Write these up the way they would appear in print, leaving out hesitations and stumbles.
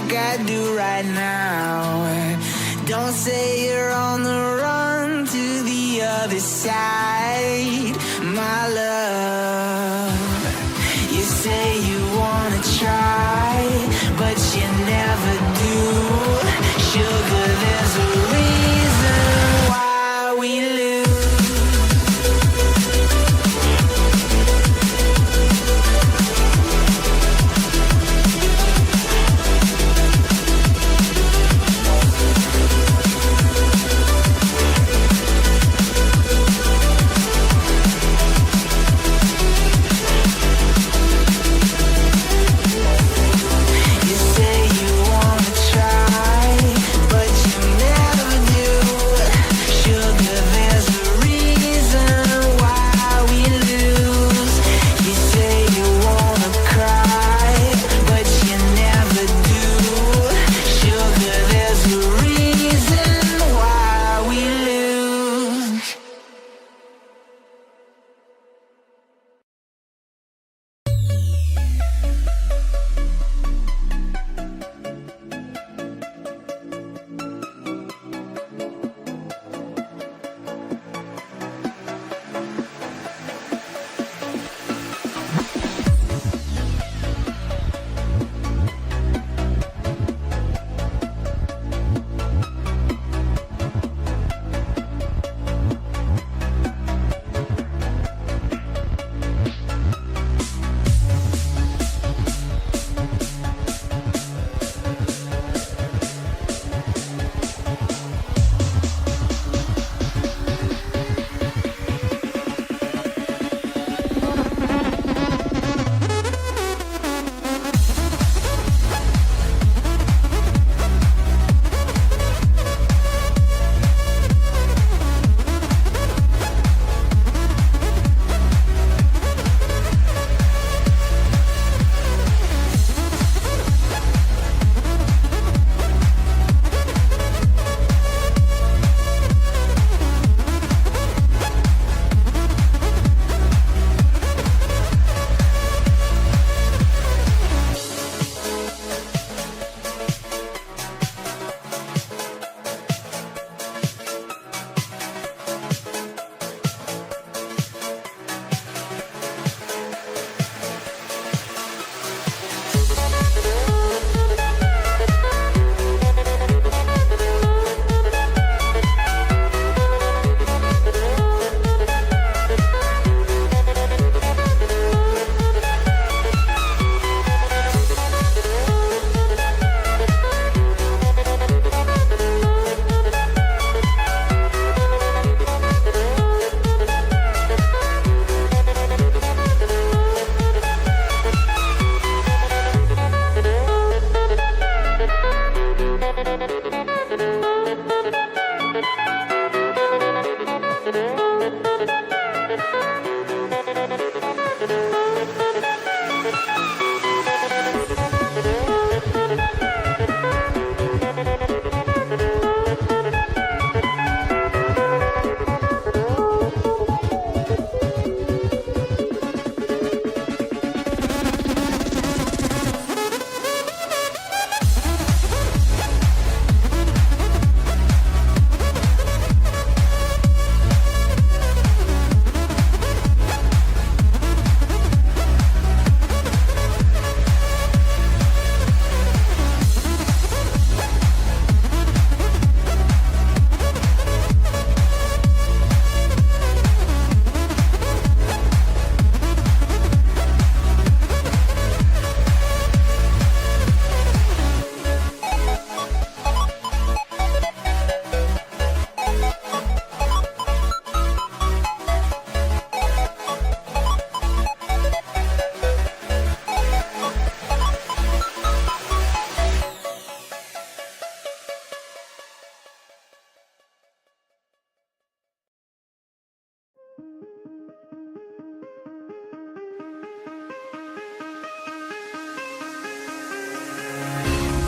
like I do right now. Don't say you're on the run to the other side, my love. You say you wanna try, but you never do. Sugar, there's a reason why we lose.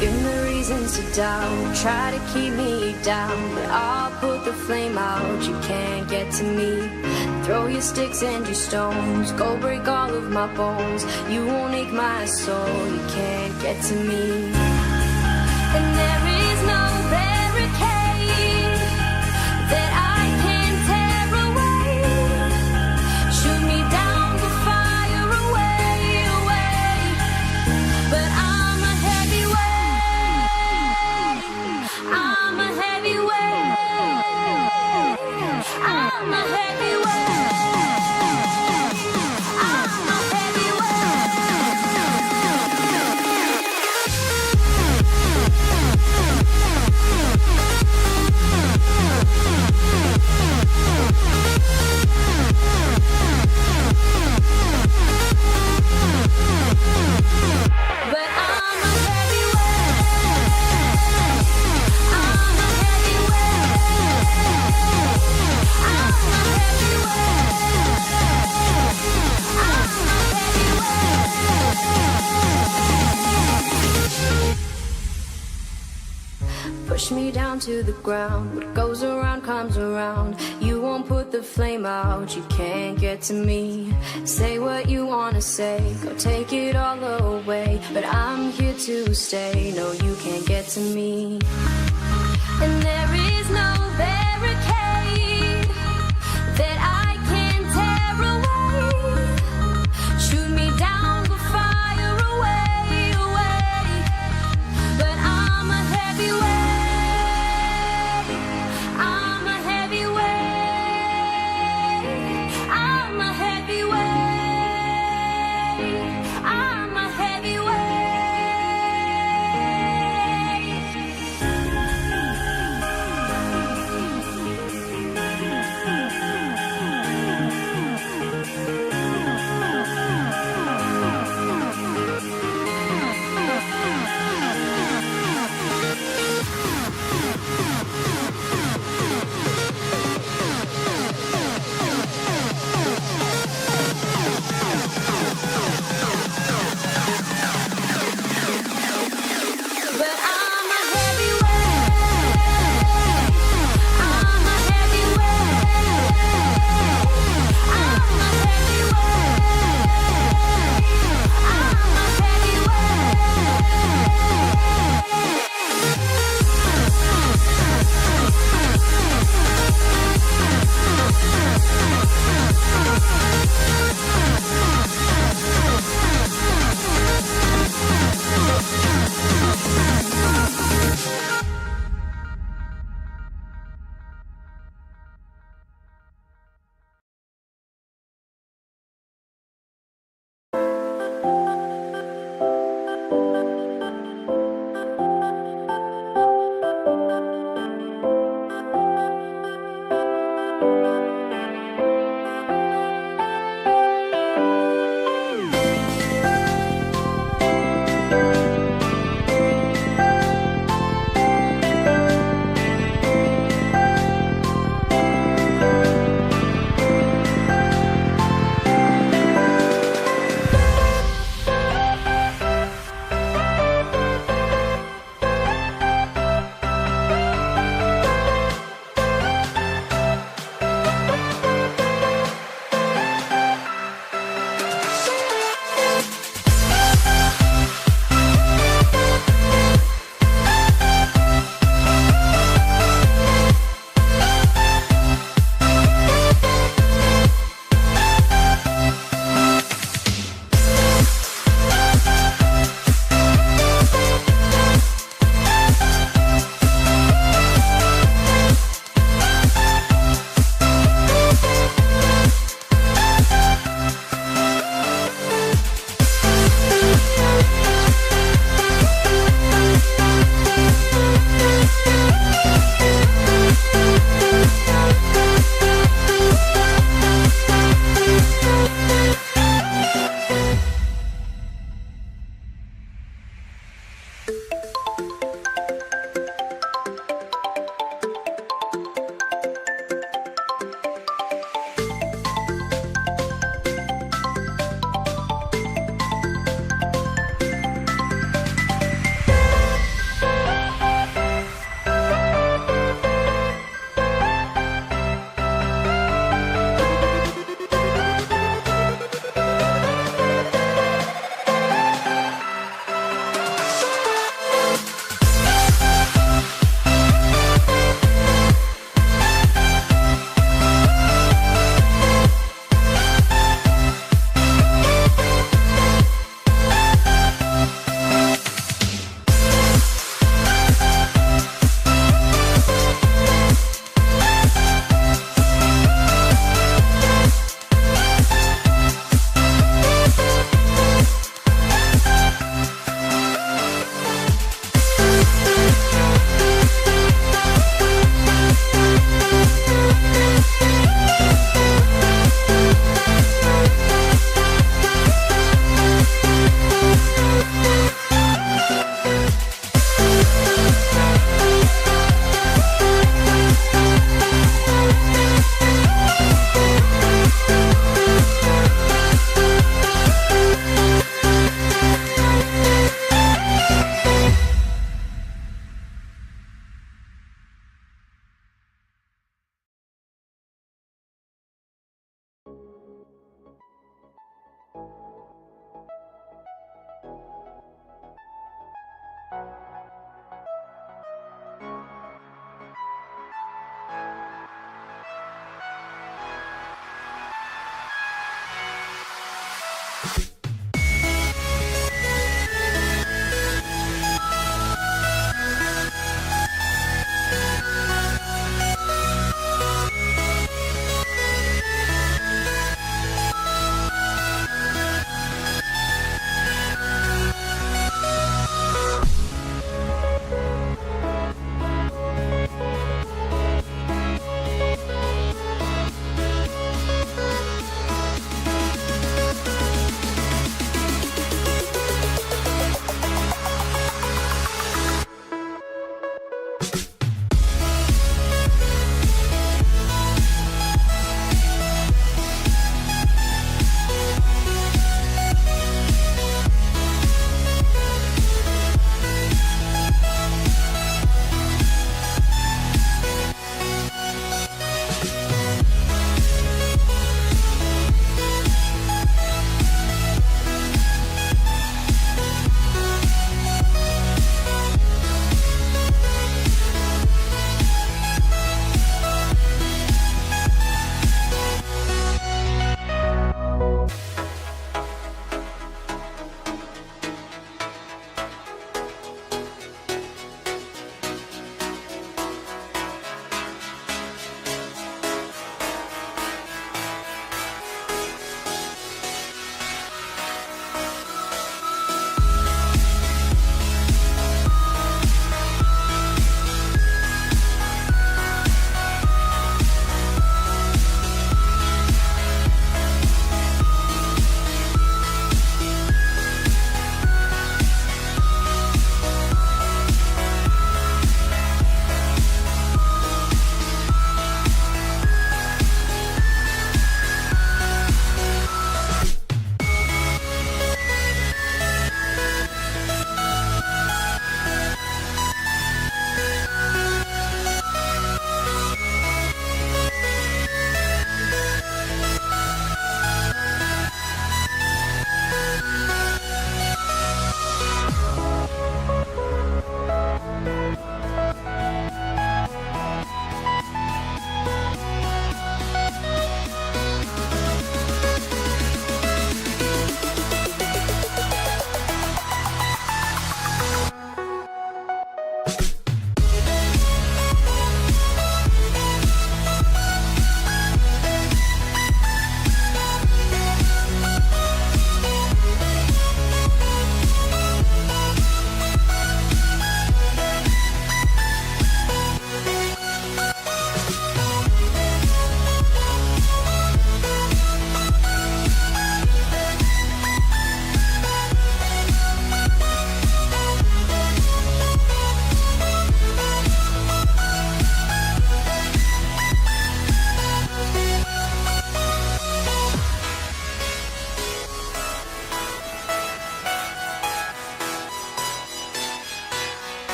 Give me reasons to doubt, try to keep me down, but I'll put the flame out, you can't get to me. Throw your sticks and your stones, go break all of my bones. You won't ache my soul, you can't get to me. push me down to the ground. What goes around comes around. You won't put the flame out, you can't get to me. Say what you wanna say, go take it all away, but I'm here to stay. No, you can't get to me. And there is no barricade that I can tear away. Shoot me down, but fire away, away. But I'm a heavyweight. I'm a heavyweight. I'm a heavyweight. I'm a heavyweight.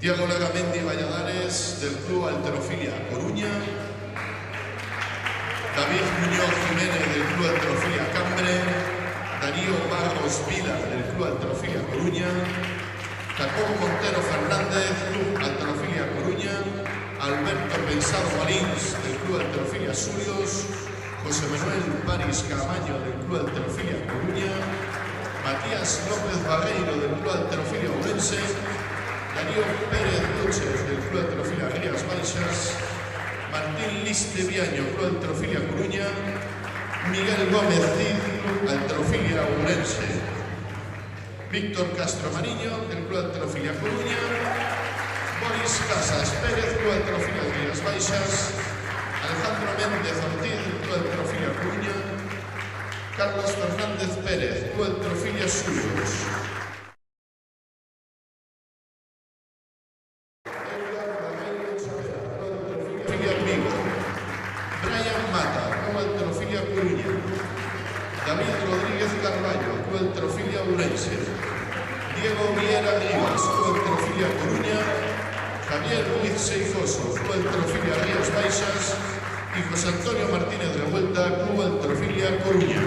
Diego Legamendi Valladares, del Club Halterofilia Coruña. David Muñoz Jiménez, del Club Halterofilia Cambre. Darío Barros Vila, del Club Halterofilia Coruña. Jacobo Montero Fernández, Club Halterofilia Coruña. Alberto Pensado Marins, del Club Halterofilia Surios. José Manuel París Camaño, del Club Halterofilia Coruña. Matías López Barreiro, del Club Halterofilia Ourense. Darío Pérez Duches, del Club Halterofilia Rías Baixas. Martín Liste Viaño, Club Halterofilia Coruña. Miguel Gómez Cid, Club Halterofilia Ourense. Víctor Castro Mariño, del Club Halterofilia Coruña. Boris Casas Pérez, Club Halterofilia Rías Baixas. Alejandro Méndez Ortiz, del Club Halterofilia Coruña. Carlos Fernández Pérez, Club Halterofilia Surios. Brian Mata, Club Halterofilia Coruña. David Rodríguez Carballo, Club Halterofilia Ourense. Diego Viera Rivas, Club Halterofilia Coruña. Javier Ruiz Seijoso, Club Halterofilia Rías Baixas. Y José Antonio Martínez Revuelta, Club Halterofilia Coruña.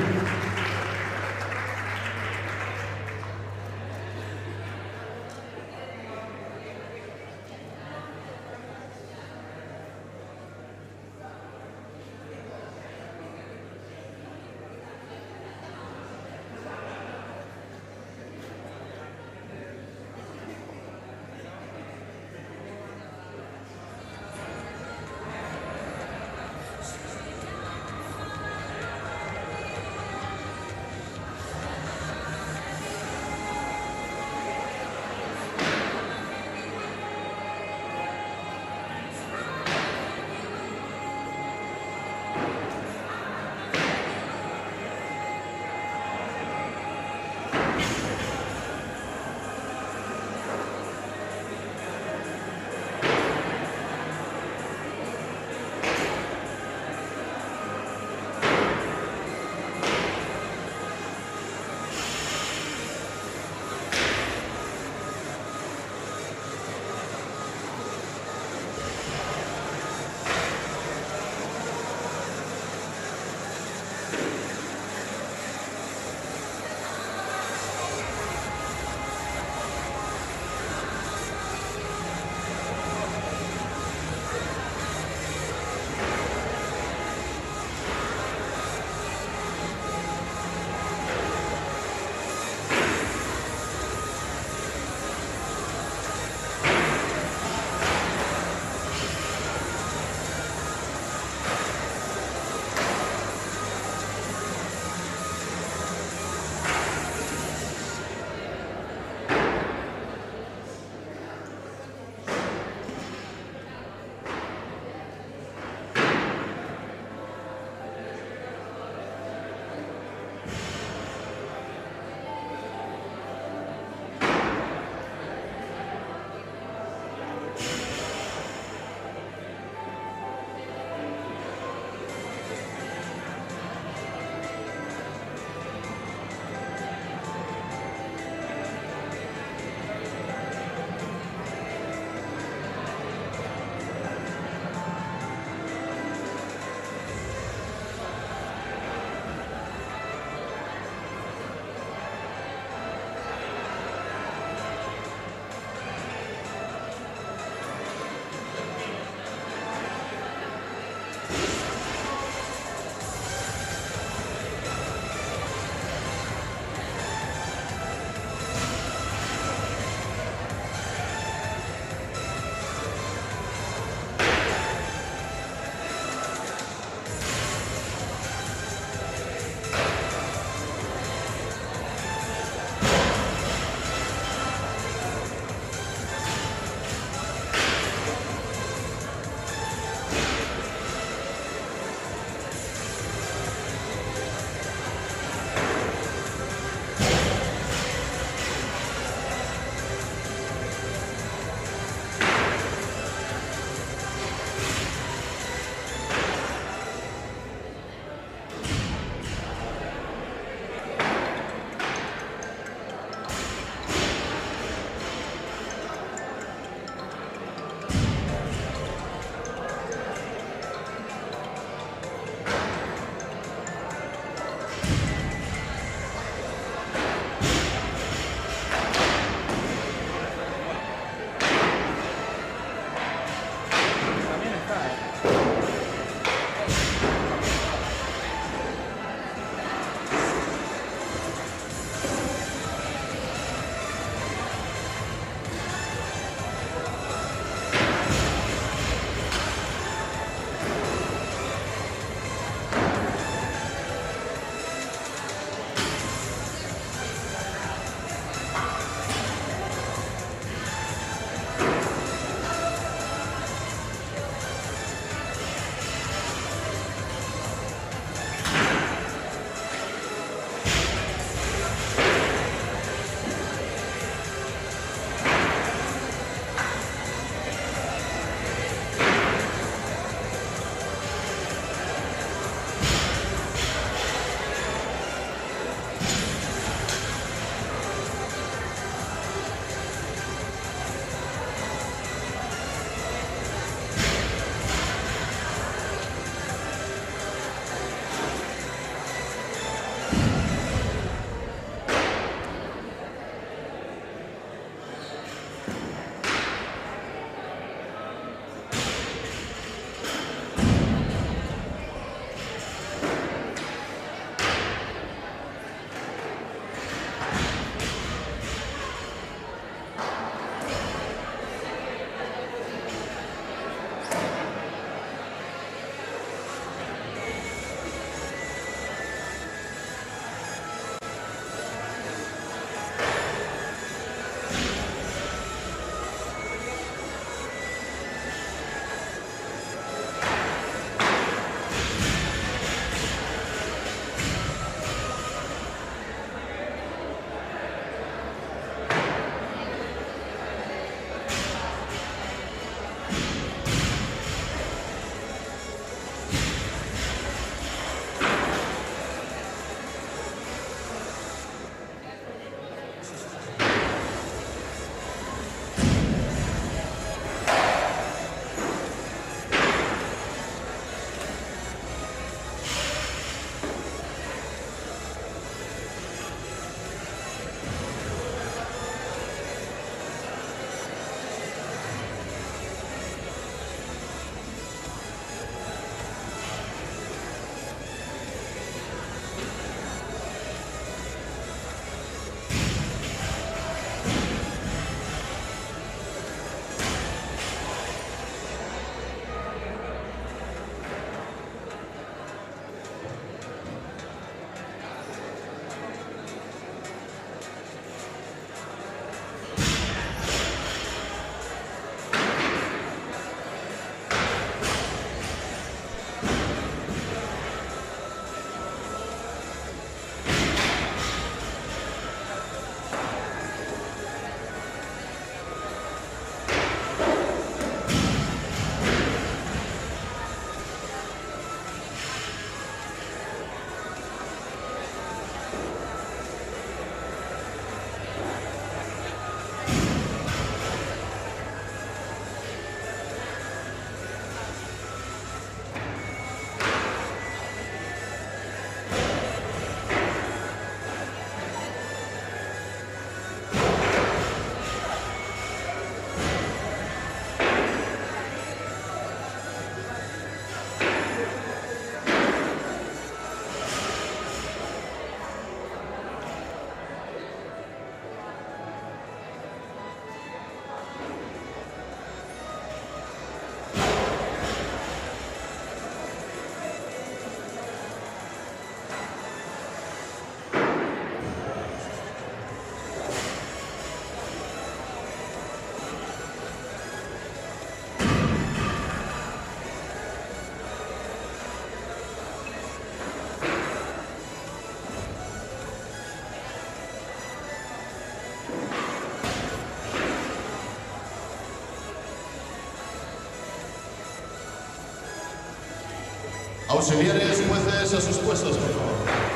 Auxiliares, jueces, a sus puestos, por favor.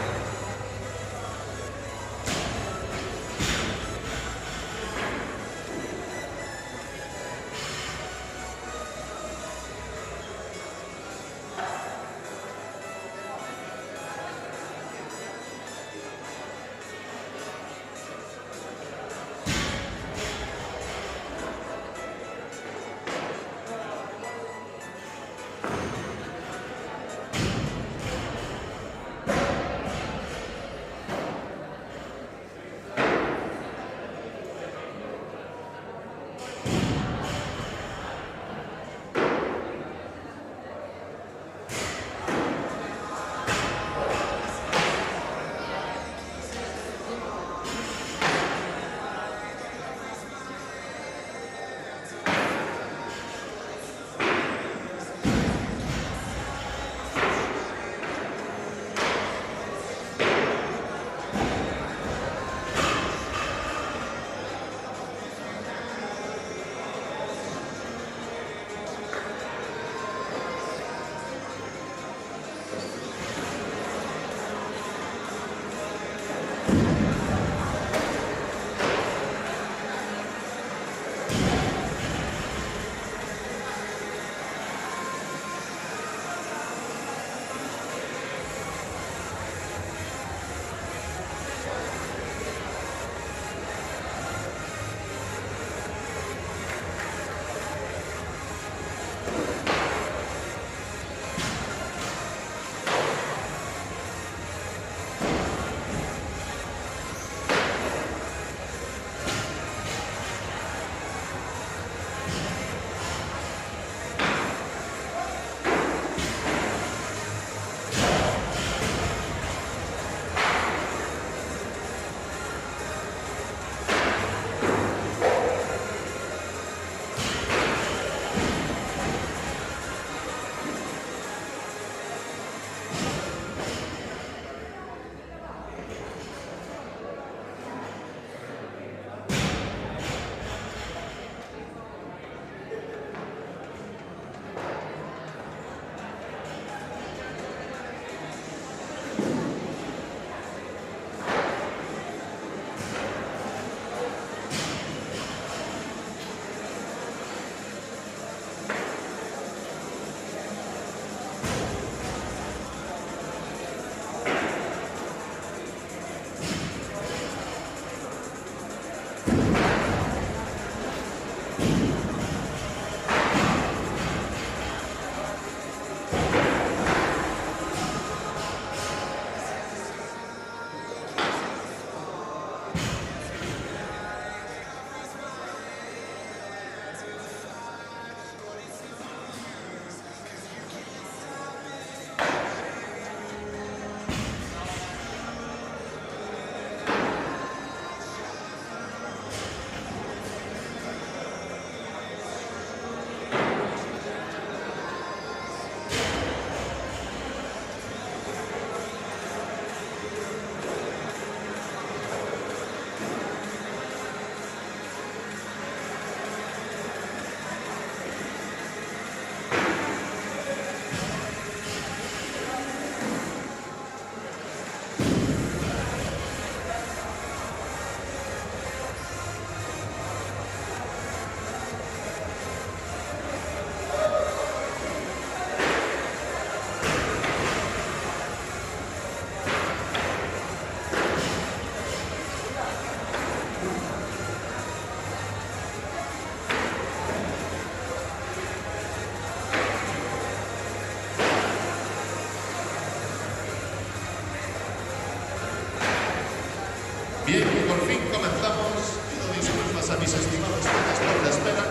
Bien, por fin comenzamos. Pido disculpas a mis estimados jueces por la espera.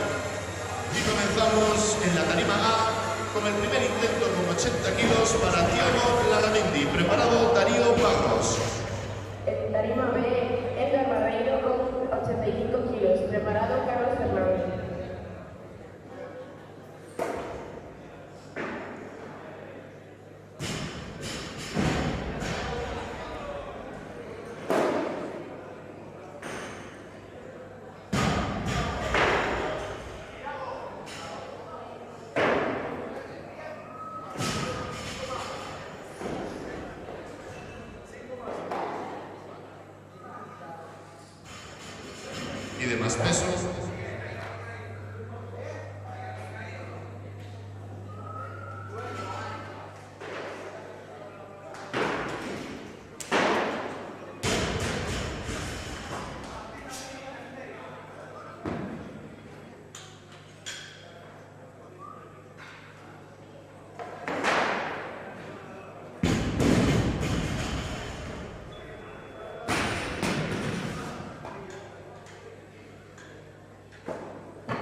Y comenzamos en la tarima A con el primer intento con 80 kilos para Tiago Laramendi. Preparado Darío Barros. En tarima B, Edgar Barreiro con 85 kilos. Preparado Carlos Fernández. pide más peso.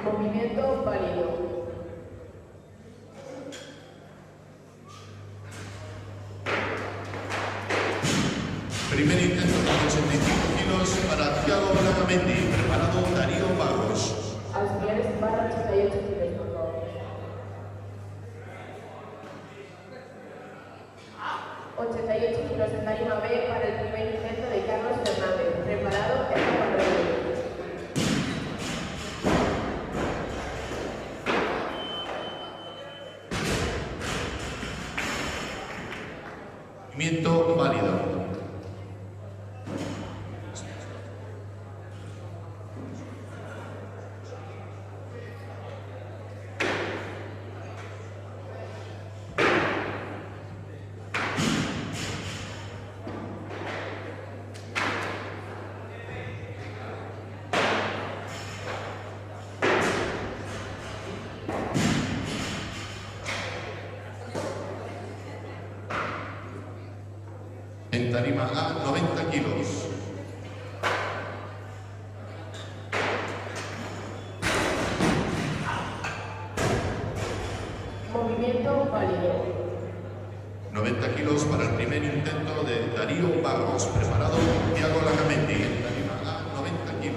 Movimiento válido. Primer intento con 85 kilos para Thiago Blagamendi. Preparado Darío Barros. Auxiliares para 88 kilos, por favor. 88 kilos en tarima B para el primer intento de Carlos Fernández. Preparado Edgar Barreiro. Movimiento válido. En tarima A, 90 kilos. Movimiento válido. 90 kilos para el primer intento de Darío Barros. Preparado Thiago Blagamendi. En tarima A, 90 kilos.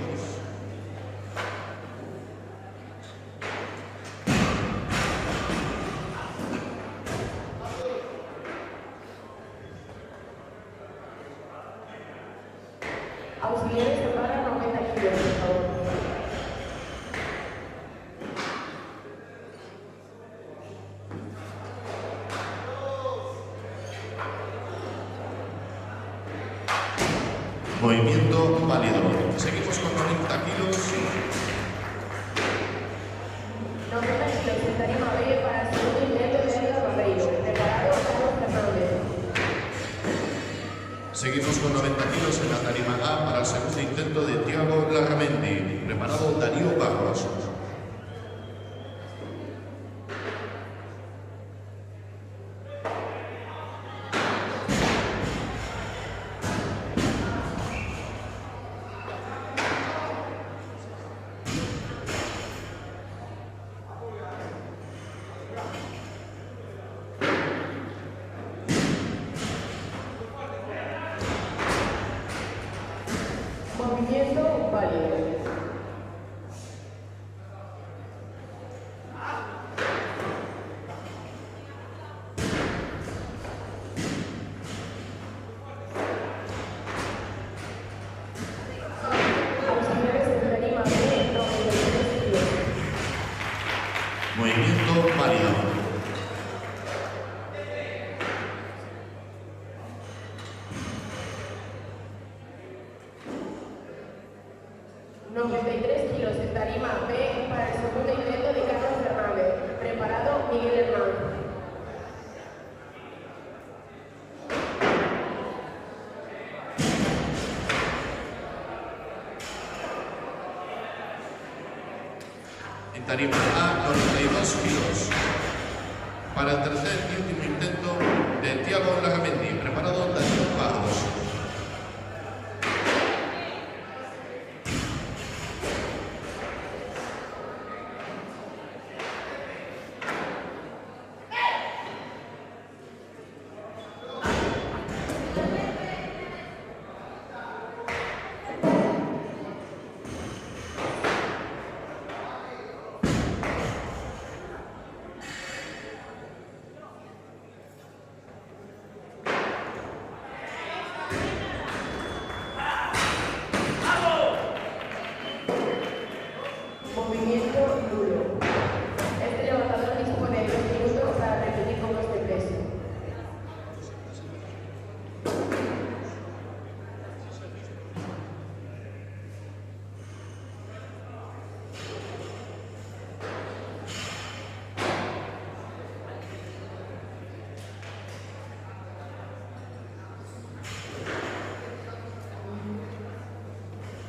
Auxiliares para 90 kilos, por favor. Movimiento válido. Seguimos con 90 kilos. 90 kilos en tarima B para el segundo intento de Edgar Barreiro. Preparado Carlos Fernández. Seguimos con 90 kilos en la tarima A para el segundo intento de Thiago Blagamendi. Preparado Darío Barros. Movimiento válido. Auxiliares en tarima B, 93 kilos. Movimiento válido. $93 kilos en tarima B para el segundo intento de Carlos Fernández. Preparado Miguel Hernández. En tarima A, 92 kilos. Para el tercer y último intento de Thiago Blagamendi. Preparado Darío Barros.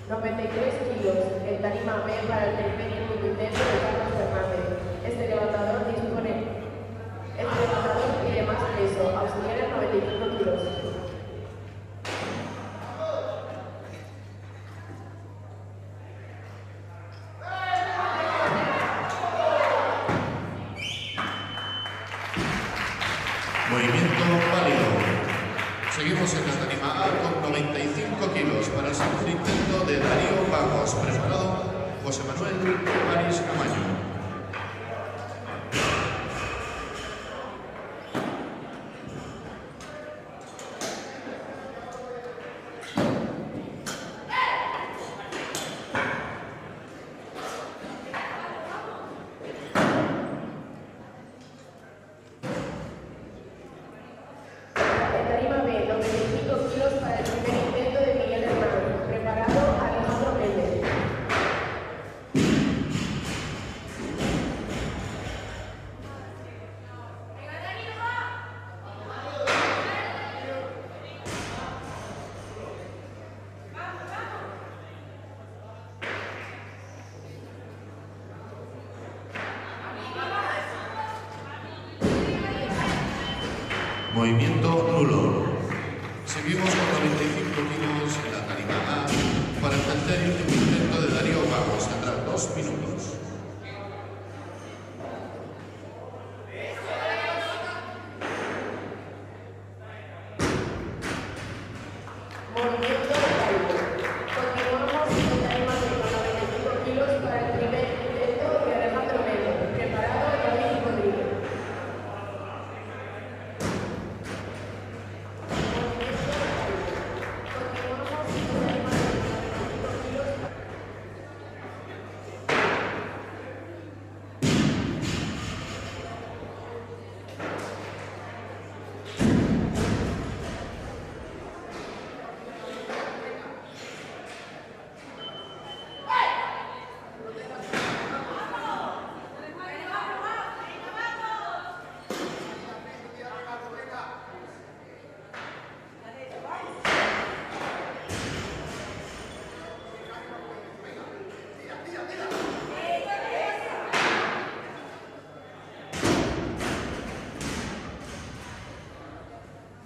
93 kilos. En tarima B para el primer y último intento de Carlos Fernández. Este levantador tiene más peso, auxiliares 95 kilos. Movimiento válido. Seguimos en la tarima A con 95 kilos para el segundo intento de Darío Vagos. Preparado José Manuel París Camaño. Movimiento nulo. Seguimos con 95 kilos en la tarima A para el tercer y último intento de Darío Vagos. Tendrá 2 minutos. Movimiento válido. Continuamos en tarima B con 95 kilos para el primer intento de Alejandro Melo. Preparado David Rodríguez.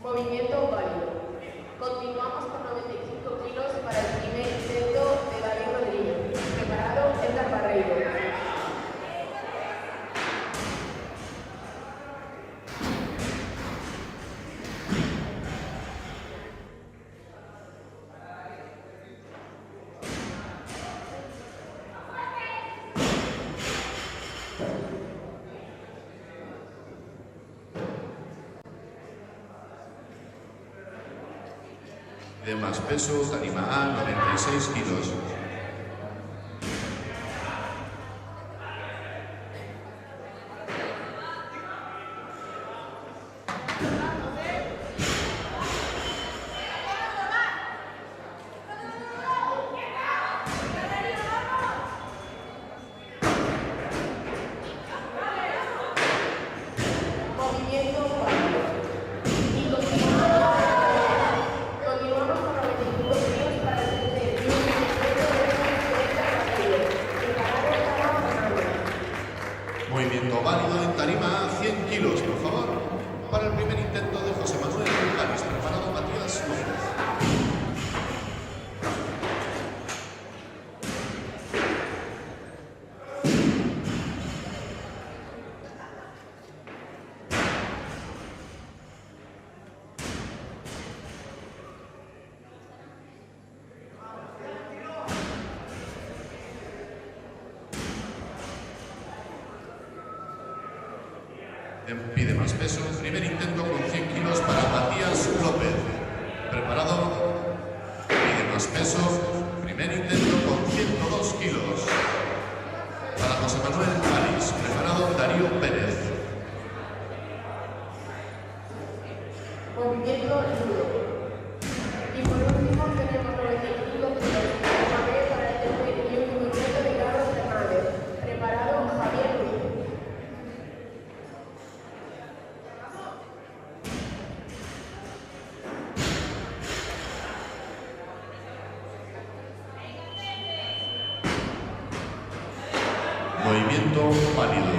Movimiento válido. Continuamos con 95 kilos para el primer intento de David Rodríguez. Preparado Edgar Barreiro. De más peso, tarima A, 96 kilos. Movimiento válido. Y continuamos con 95 kilos para el tercer y último intento de Preparado Carlos Fernández. Movimiento válido en tarima A, 100 kilos, por favor. Para el primer intento de José Manuel París. Preparado Matías López. Pide más peso. Primer intento con 100 kilos para Matías López. Preparado. Pide más peso. Primer intento con 102 kilos para José Manuel París. Preparado Darío Pérez. Movimiento nulo. Y por último tenemos 95 kilos para el tercer y último intento de Carlos Fernández. Preparado Javier Ruiz. Movimiento válido.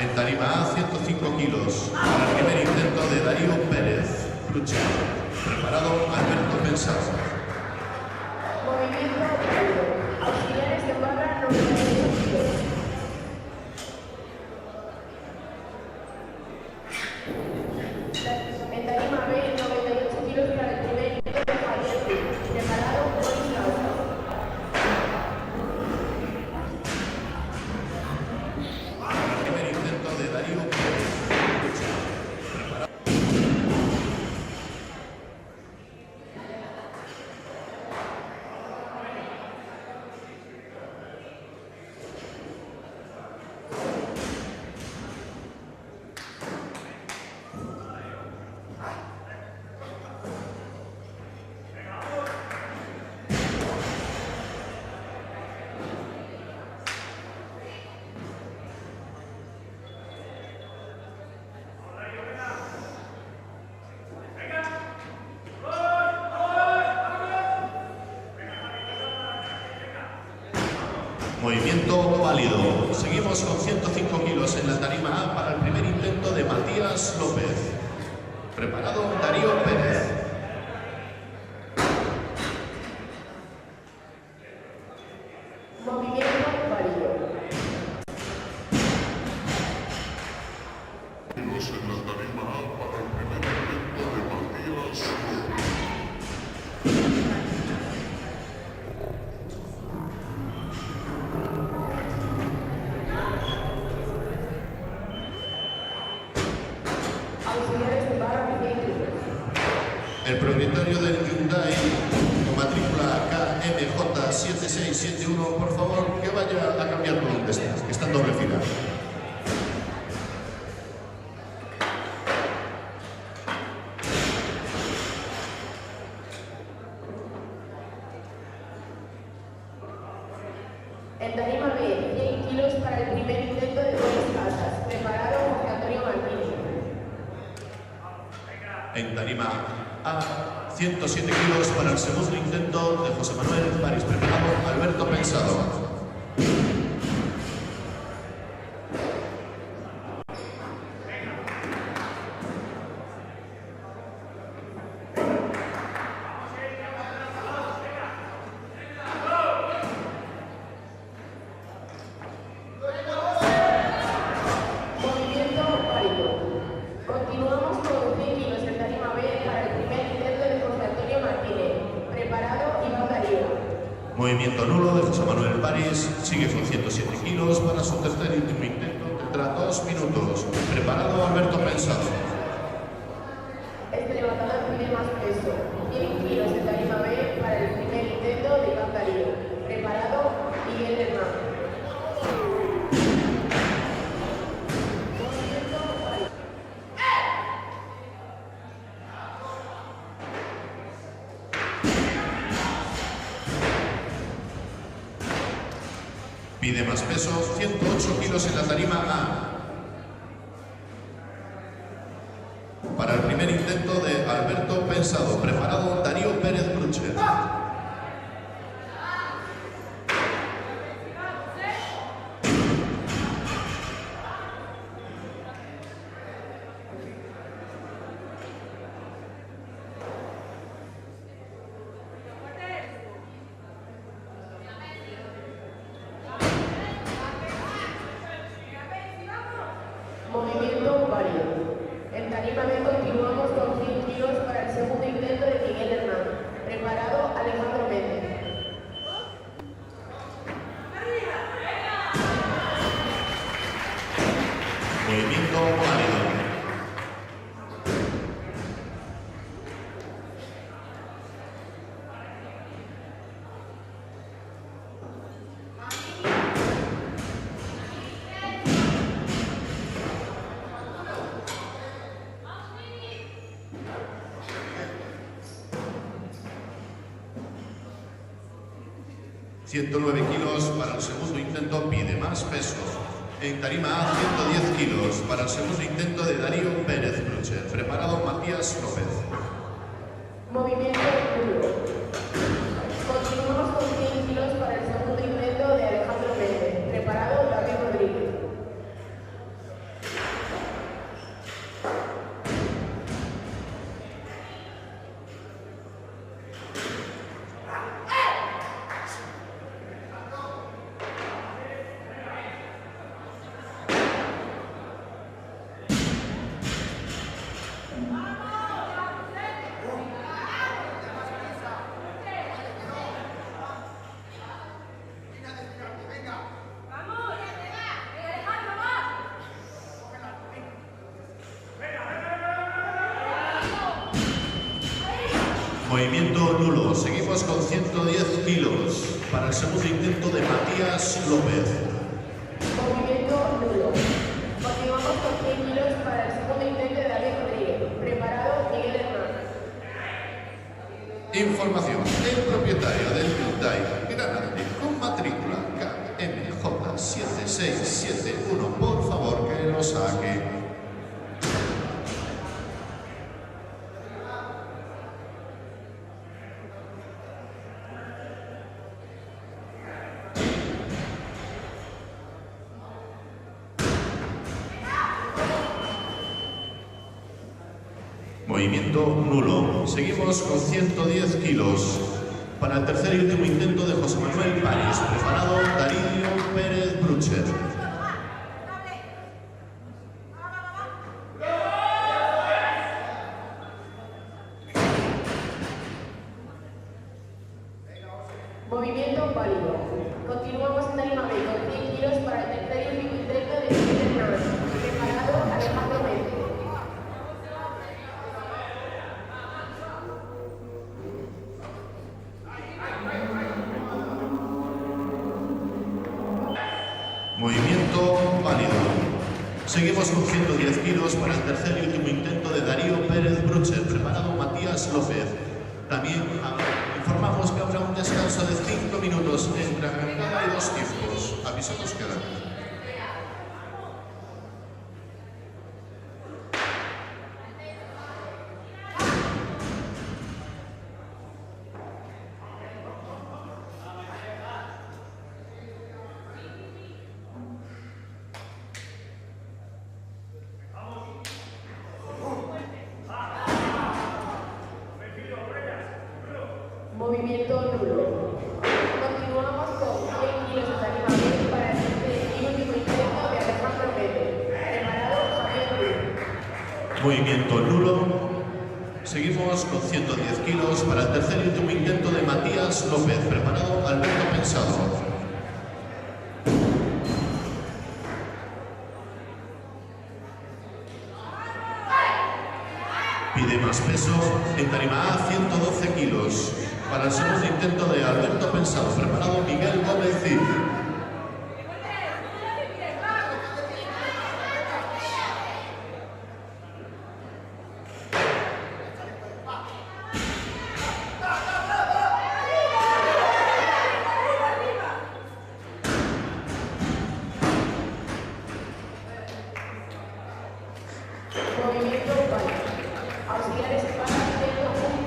En tarima A, 105 kilos. Para el primer intento de Darío Pérez Brucher. Preparado Alberto Pensado. Movimiento válido. Auxiliares de barra 98 kilos. En tarima B, 98 kilos para el primer intento de Javier Ruiz. Preparado Boris Lausa. Primer intento de Darío Pérez Brucher. Preparado. Movimiento válido. Seguimos con 105 kilos en la tarima A para el primer intento de Matías López. Preparado Darío Pérez. Movimiento válido. Kilos en la tarima A para el primer intento de Matías López. Auxiliares de barra 100 kilos. El propietario del Hyundai con matrícula KMJ7671, por favor, que vaya a cambiar por donde estás, que está en doble fila. En tarima B, 100 kilos para el primer intento de Boris Casas. Preparado José Antonio Martínez. En tarima A, 107 kilos para el segundo intento de José Manuel París. Preparado Alberto Pensado. Movimiento válido. Continuamos con 100 kilos en tarima B para el primer intento de José Antonio Martínez. Preparado Iván Darío. Movimiento nulo de José Manuel París. Sigue con 107 kilos para su tercer y último intento. Tendrá 2 minutos. Preparado Alberto Pensado. Este levantador tiene más peso. 100 kilos en tarima B para el primer intento de Iván Darío. Preparado Miguel Hernández. Movimiento válido. Pide más peso, 108 kilos en la tarima A. Para el primer intento de Alberto Pensado. Preparado Darío Pérez Brucher. Movimiento válido. En tarima B continuamos con 100 kilos para el segundo intento de Miguel Hernández. Preparado Alejandro Méndez. Movimiento válido. 109 kilos para el segundo intento, pide más peso. En tarima A, 110 kilos para el segundo intento de Darío Pérez Brucher. Preparado Matías López. Movimiento duro. Continuamos con 100 kilos para el segundo intento de Alejandro Méndez. Preparado David Rodríguez. Movimiento nulo. Seguimos con 110 kilos para el segundo intento de Matías López. Movimiento nulo. Continuamos con 100 kilos para el segundo intento de David Rodríguez. Preparado Miguel Hernández. Información. El propietario del Hyundai Granate con matrícula KMJ7671, por favor que lo saque. Movimiento nulo. Seguimos con 110 kilos para el tercer y último intento de José Manuel París. Preparado Darío Pérez Brucher. Movimiento válido. Continuamos en tarima B con 100 kilos para el tercer y último intento de Miguel Hernández. Preparado Alejandro Méndez. Movimiento válido. Seguimos con 110 kilos para el tercer y último intento de Darío Pérez Brucher. Preparado Matías López. También informamos que habrá un descanso de 5 minutos entre arrancada y 2 tiempos. Avisados quedan. Movimiento nulo. Continuamos con 100 kilos de tarima B para el tercer y último intento de Alejandro Méndez. Preparado Javier Ruiz. Movimiento nulo. Seguimos con 110 kilos para el tercer y último intento de Matías López. Preparado Alberto Pensado. Pide más peso. En tarima A, 112 kilos para el segundo intento de Alberto Pensado. Preparado Miguel Gómez Cid. Movimiento válido. Auxiliares para intento 1.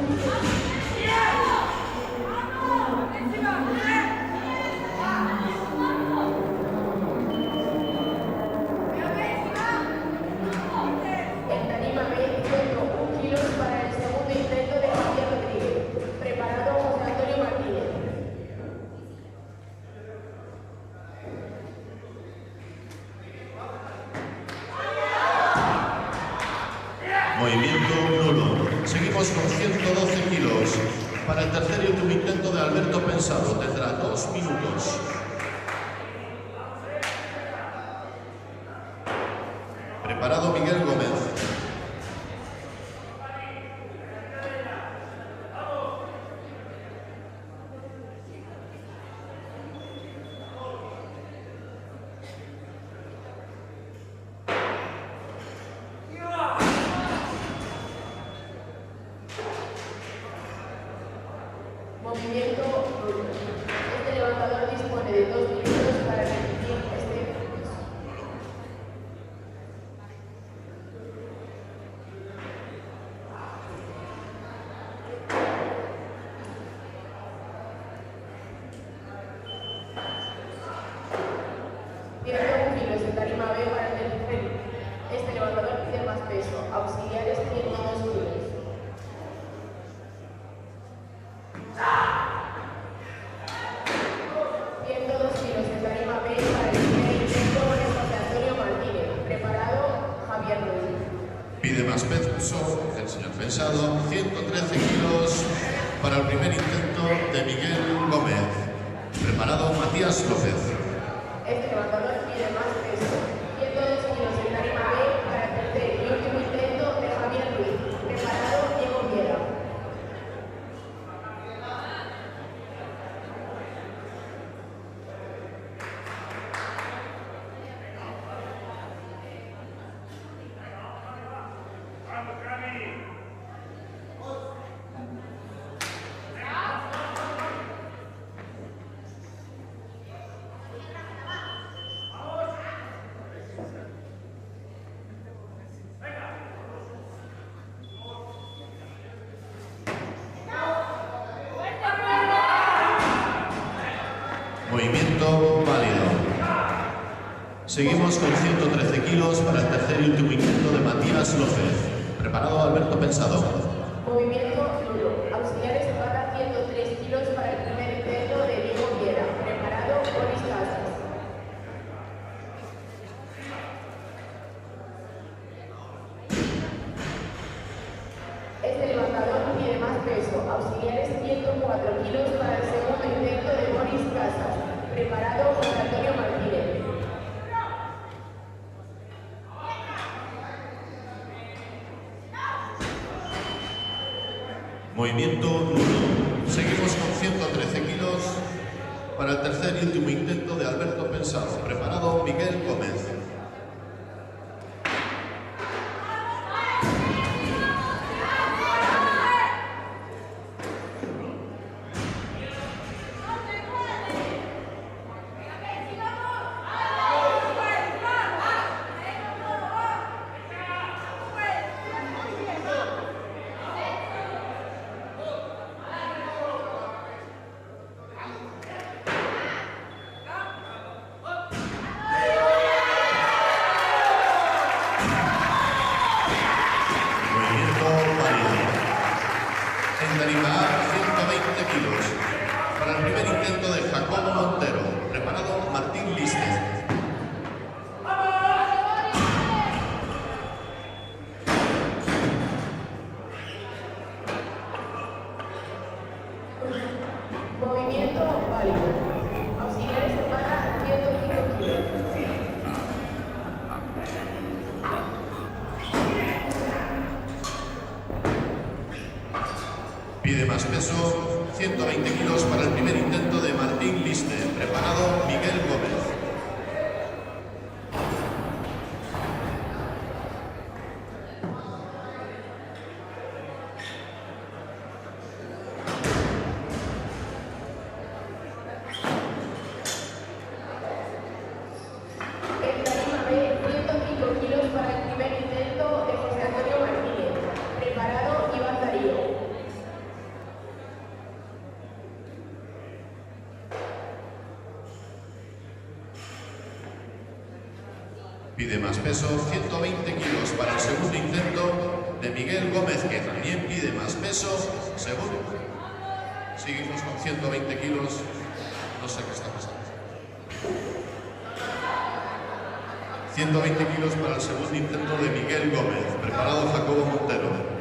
En tarima B, 101 kilos para el segundo intento de Javier Rodríguez. Preparado José Antonio Martínez. Movimiento nulo. Seguimos con 112 kilos para el tercer y último intento de Alberto Pensado. Tendrá 2 minutos. Preparado Miguel Gómez. Movimiento nulo. Este levantador Pide más peso el señor Pensado, 113 kilos para el primer intento de Miguel Gómez. Preparado Matías López. Este levantador pide más peso, 102 kilos en tarima B para el tercer y último intento de Javier Ruiz. Preparado Diego Viera. Movimiento válido. Seguimos con 113 kilos para el tercer y último intento de Matías López. Preparado Alberto Pensado. Movimiento nulo. Auxiliares para 103 kilos para el primer intento de Diego Viera. Preparado Boris Casas. Este levantador pide más peso. Auxiliares 104 kilos para el segundo intento de Boris Casas. Preparado José Antonio Martínez. Movimiento nulo. Seguimos con 113 kilos para el tercer y último intento de Alberto Pensado. Preparado Miguel Gómez. En tarima A, 120 kilos. Para el primer intento de Jacobo Montero. Preparado Martín Liste. Movimiento válido. Auxiliares para 105 kilos. Pide más peso, 120 kilos para el primer intento de Martín Liste. Preparado Miguel Gómez. En tarima B, 105 kilos para el primer intento de José Antonio Martínez. Preparado Iván Darío. Pide más peso, 120 kilos para el segundo intento de Miguel Gómez, que también pide más peso. Segundo. Seguimos con 120 kilos. No sé qué está pasando. 120 kilos para el segundo intento de Miguel Gómez. Preparado Jacobo Montero.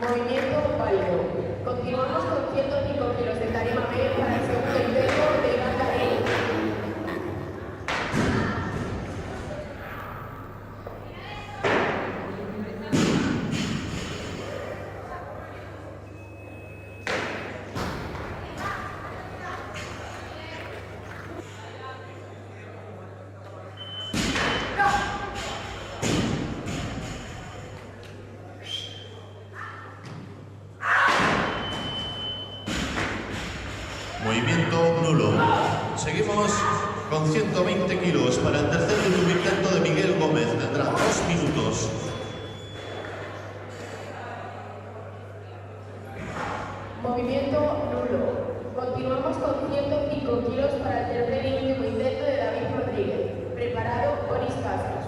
Movimiento válido. Continuamos con 105 kilos de tarima B para el segundo intento de Iván Darío. Movimiento nulo. Seguimos con 120 kilos para el tercer y último intento de Miguel Gómez. Tendrá 2 minutos. Movimiento nulo. Continuamos con 105 kilos para el tercer y último intento de David Rodríguez. Preparado Boris Casas.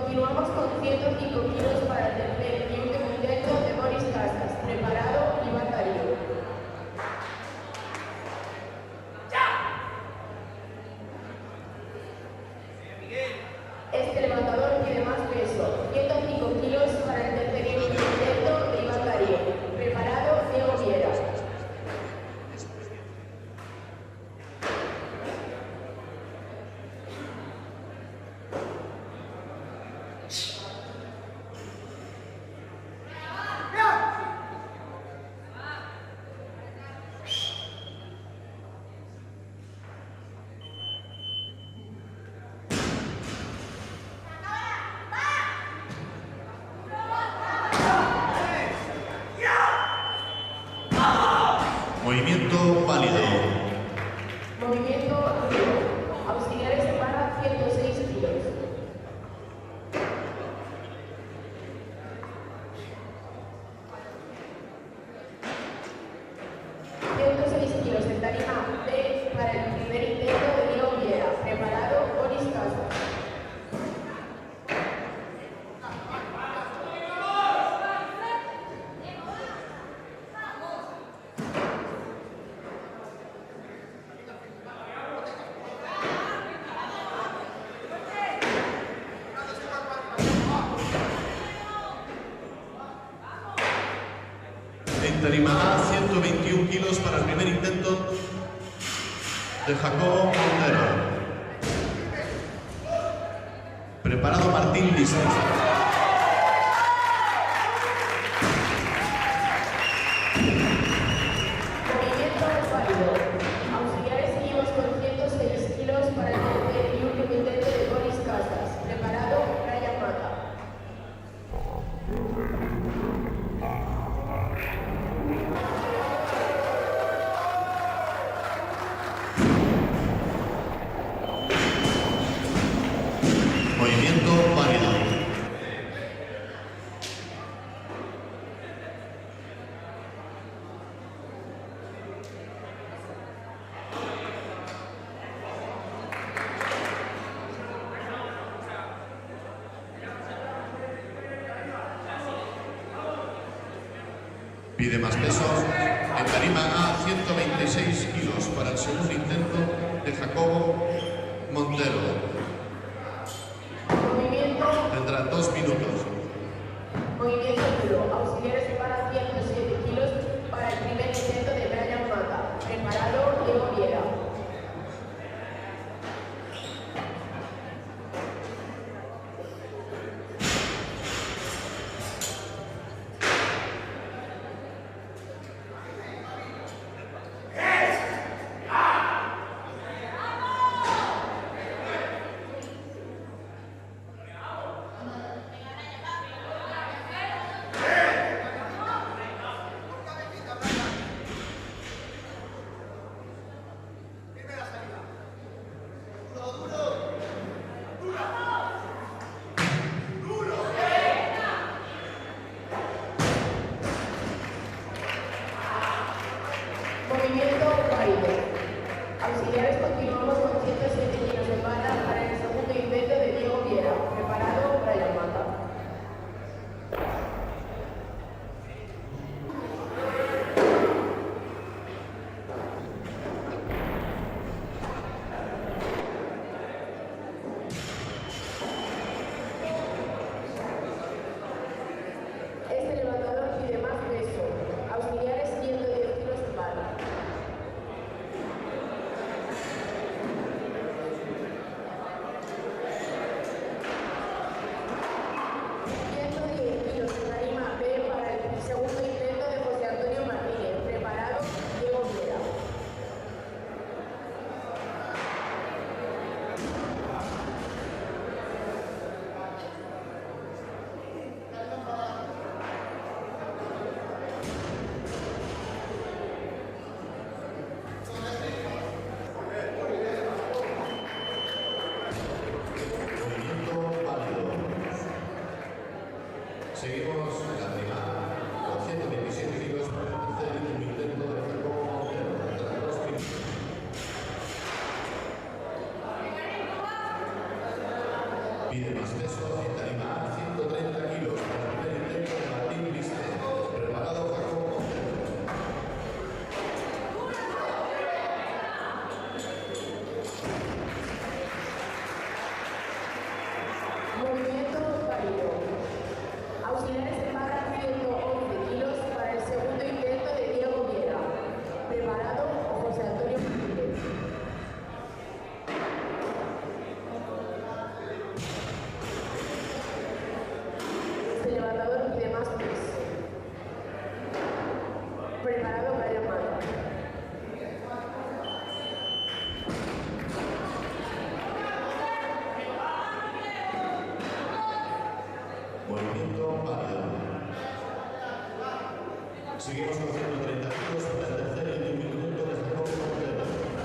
Continuamos con 105 kilos para el tercer y último intento de Boris Casas. Preparado, Iván Darío. Este levantador tiene más peso. 105 kilos para el tercer y último intento de Iván Darío. Preparado, Diego Viera. Movimiento válido. Movimiento nulo. Auxiliares para 106 kilos. Kilos en tarima B para el primer intento de Diego Viera. Preparado, Boris Casas. En tarima A, 121 kilos para el primer intento de Jacobo Montero. Preparado Martín Lisa. Movimiento válido. Auxiliares seguimos con 106 kilos para el tercer y último intento de Boris Casas. Preparado, Brian Mata. Movimiento válido. Pide más peso. En tarima A, 126 kilos para el segundo intento de Jacobo Montero. Tendrá 2 minutos. Movimiento nulo. Auxiliares para 107 kilos para el primer intento de Brian Mata. Preparado, Diego Viera. Movimiento válido. Auxiliares continuamos con 107 kilos de barra para el segundo intento de Diego Viera. Preparado, Brian Mata. Este levantador pide más peso. Auxiliares 110 kilos de barra. Seguimos en la prima con 127 kilos para el tercer y último intento de Jacobo Montero. Tras 2 minutos. Pide más peso en tarima 130 kilos para el primer intento Martín Liste. Preparado Jacobo Montero. Movimiento válido. Auxiliares de barra 111 kilos para el segundo intento de Diego Viera. Preparado José Antonio Martínez. Este levantador pide más peso. Preparado Brian Mata. Movimiento válido. Seguimos con 130 kilos para el tercer y último intento de Jacobo Montero.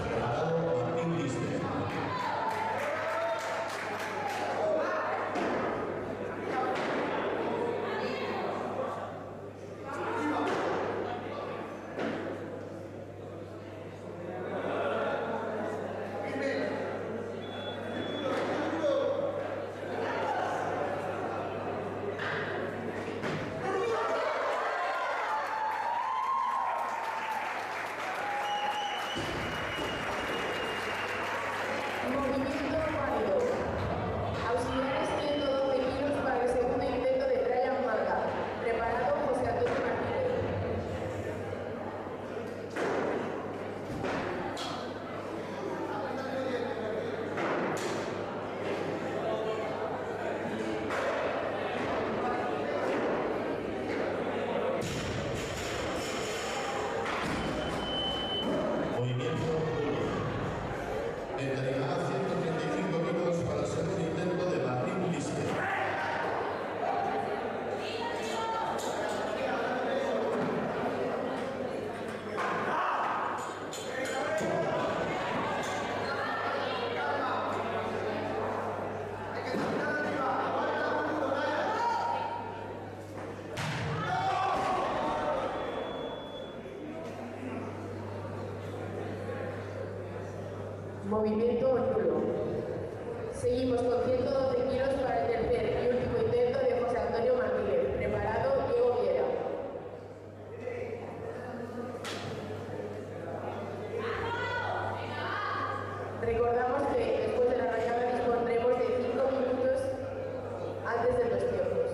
Preparado Martín Liste. Movimiento válido. Auxiliares 112 kilos para el segundo intento de Brian Mata. Preparado José Antonio Martínez. Movimiento 1. En tarima 135 kilos para el segundo intento de Martín Liste. Movimiento nulo. Seguimos con 112 kilos para el tercer y último intento de José Antonio Martínez. Preparado Diego Viera. Recordamos que después de la arrancada dispondremos de 5 minutos antes de los tiempos.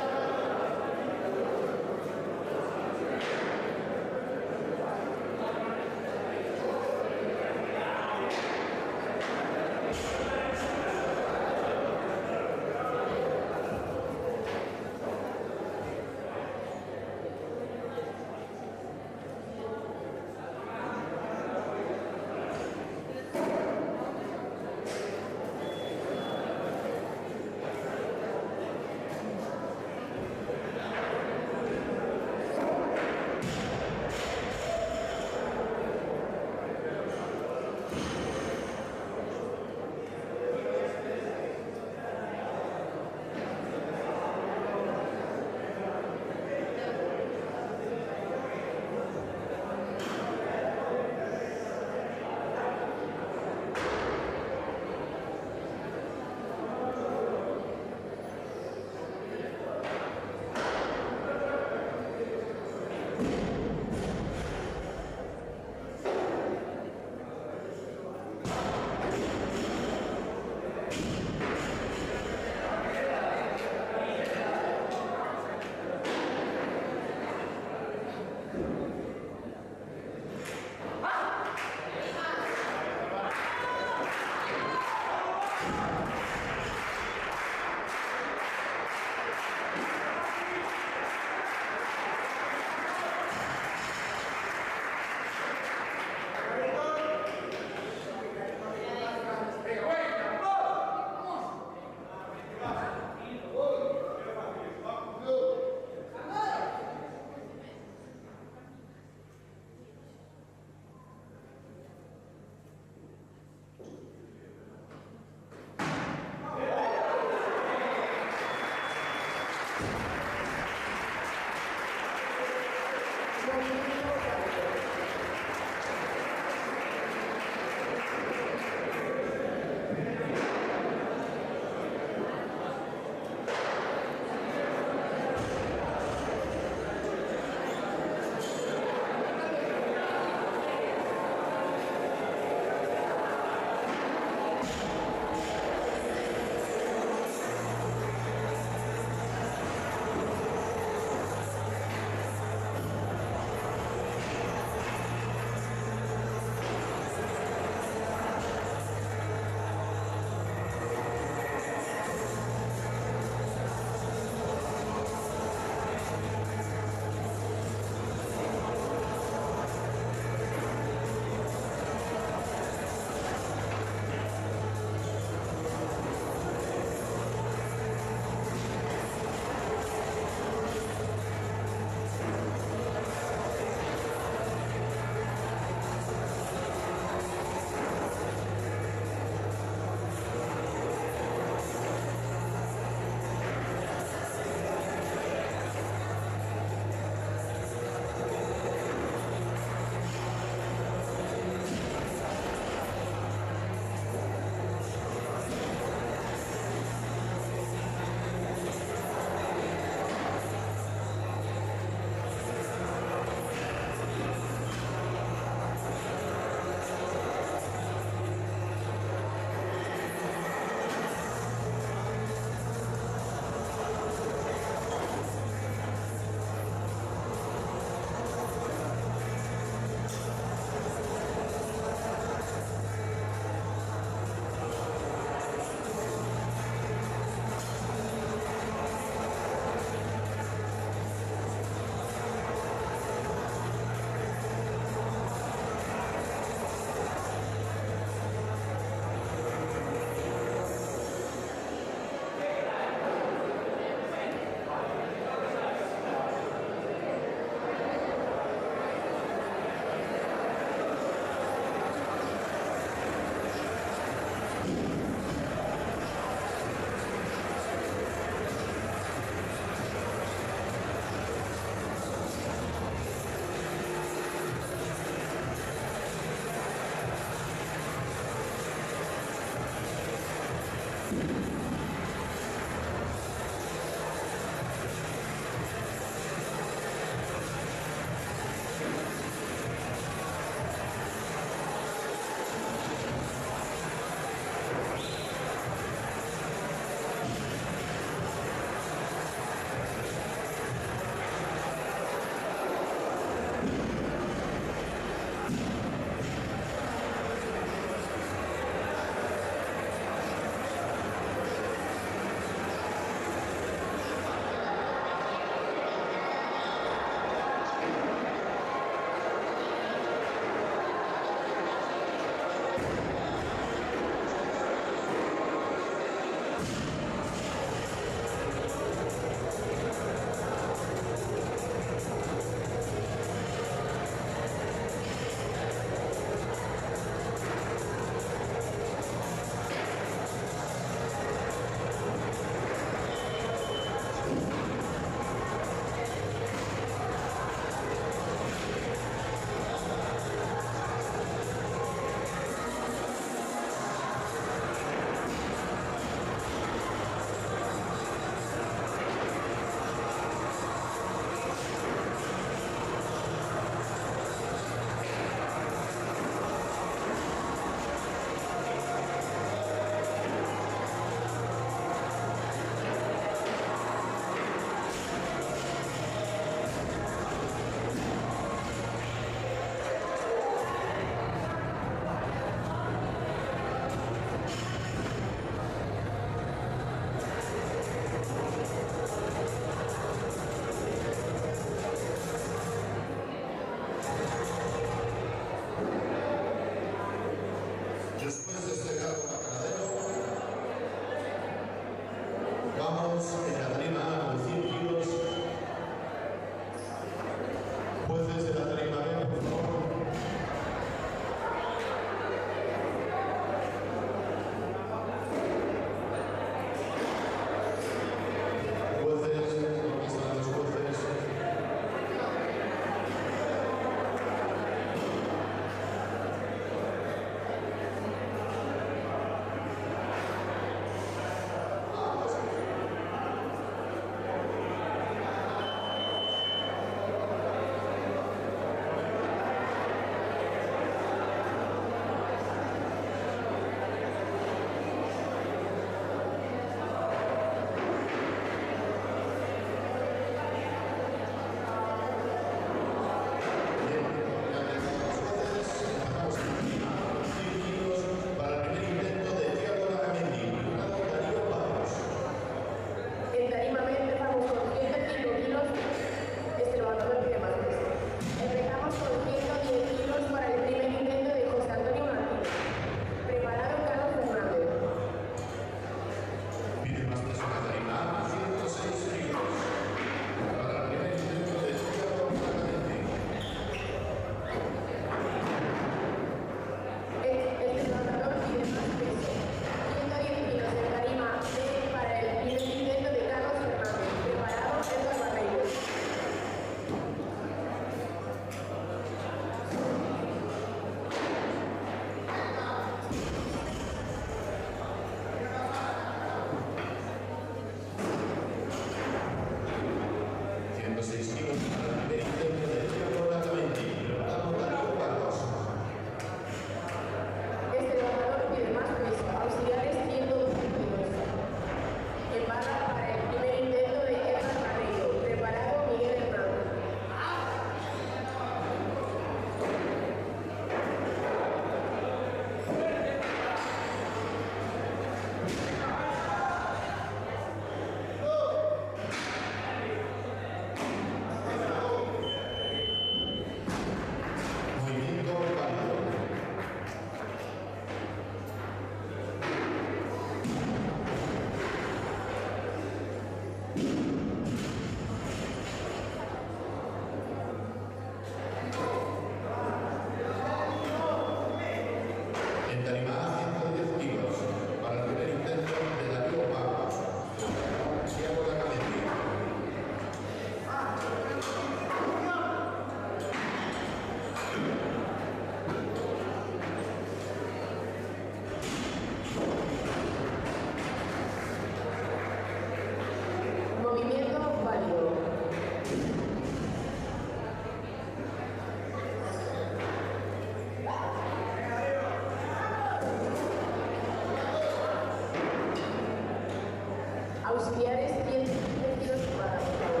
Auxiliares 115 kilos preparados, por favor.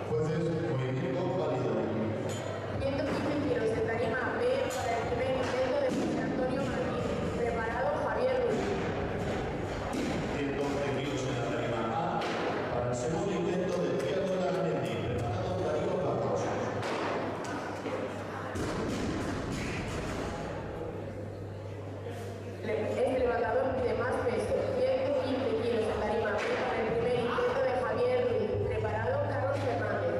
Jueces, movimiento válido. 115 kilos de tarima B para el primer intento de José Antonio Martínez. Preparado Javier Ruiz. 111 kilos en la tarima A para el segundo intento de Thiago Larmendi. Preparado Darío Barros. Este levantador pide más peso. 115 kilos de tarima B para el primer intento de Javier Ruiz. Preparado Carlos Fernández.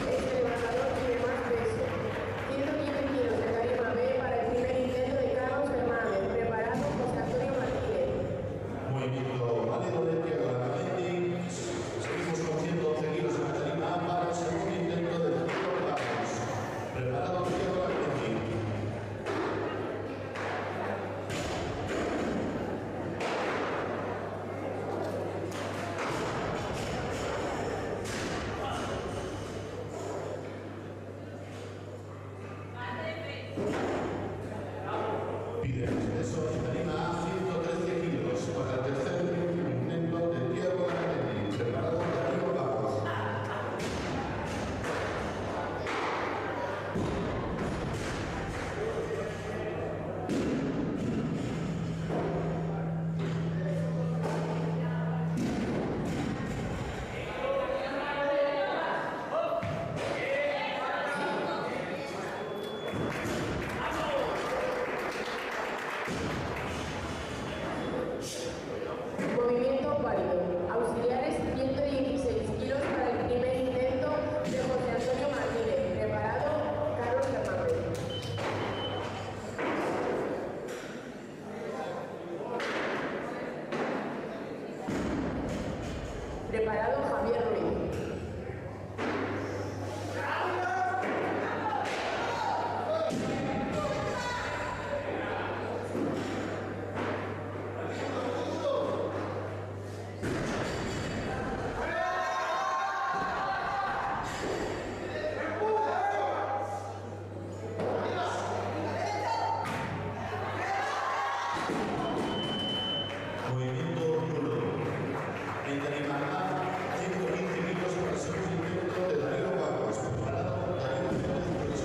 Este levantador pide más peso. 115 kilos de tarima B para el primer intento de Carlos Fernández. Preparado José Antonio Martínez. Movimiento válido de Thiago Larmendi. Seguimos con 111 kilos en la tarima A para el segundo intento de Darío Barros. Preparado Thiago Larmendi. Pide peso en tarima A 113 kilos para el tercer intento de Thiago Larmendi. Preparado Darío Barros. Movimiento válido. Auxiliares 116 kilos para el primer intento de José Antonio Martínez. Preparado Carlos Fernández. Preparado Javier Ruiz. Movimiento nulo. En tarima A 115 kilos para el segundo intento de Darío Barros. Preparado Darío Fernández.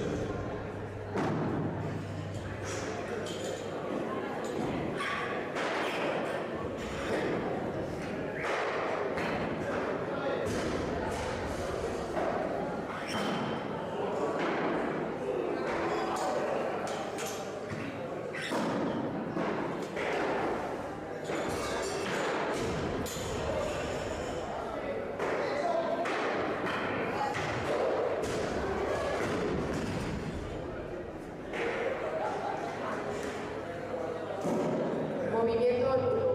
Movimiento nulo.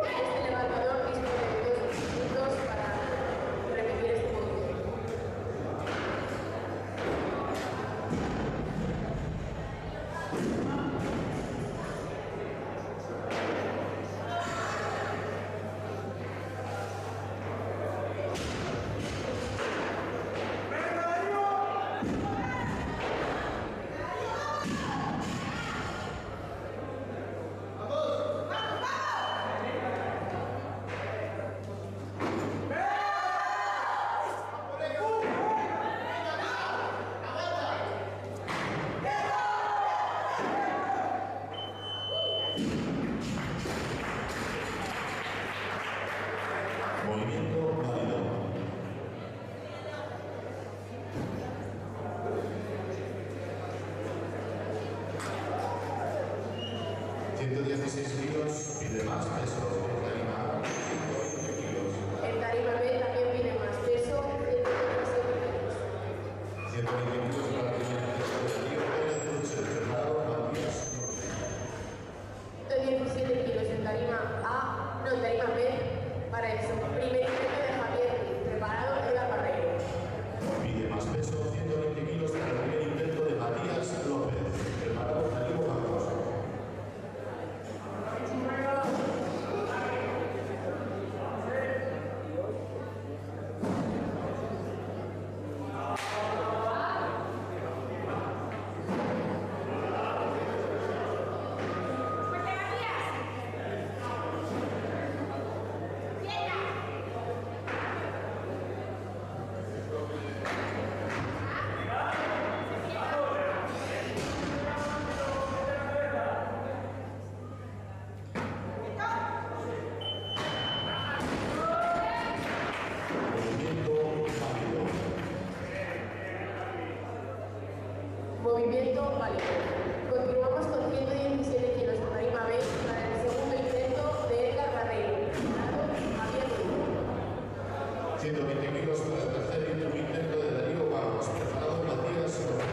Este levantador dispone de 2 minutos para repetir este movimiento. Movimiento válido. kilos, pide más peso. En tarima A, 120 kilos. En tarima B también pide más peso, 127 kilos. 120 kilos para el primer movimiento válido. Continuamos con 117 kilos por arriba B para el segundo intento de Edgar Barreiro. Preparado, Javier Luis. 120 kilos para el tercer y último intento de Darío Barros. Preparado, Matías López.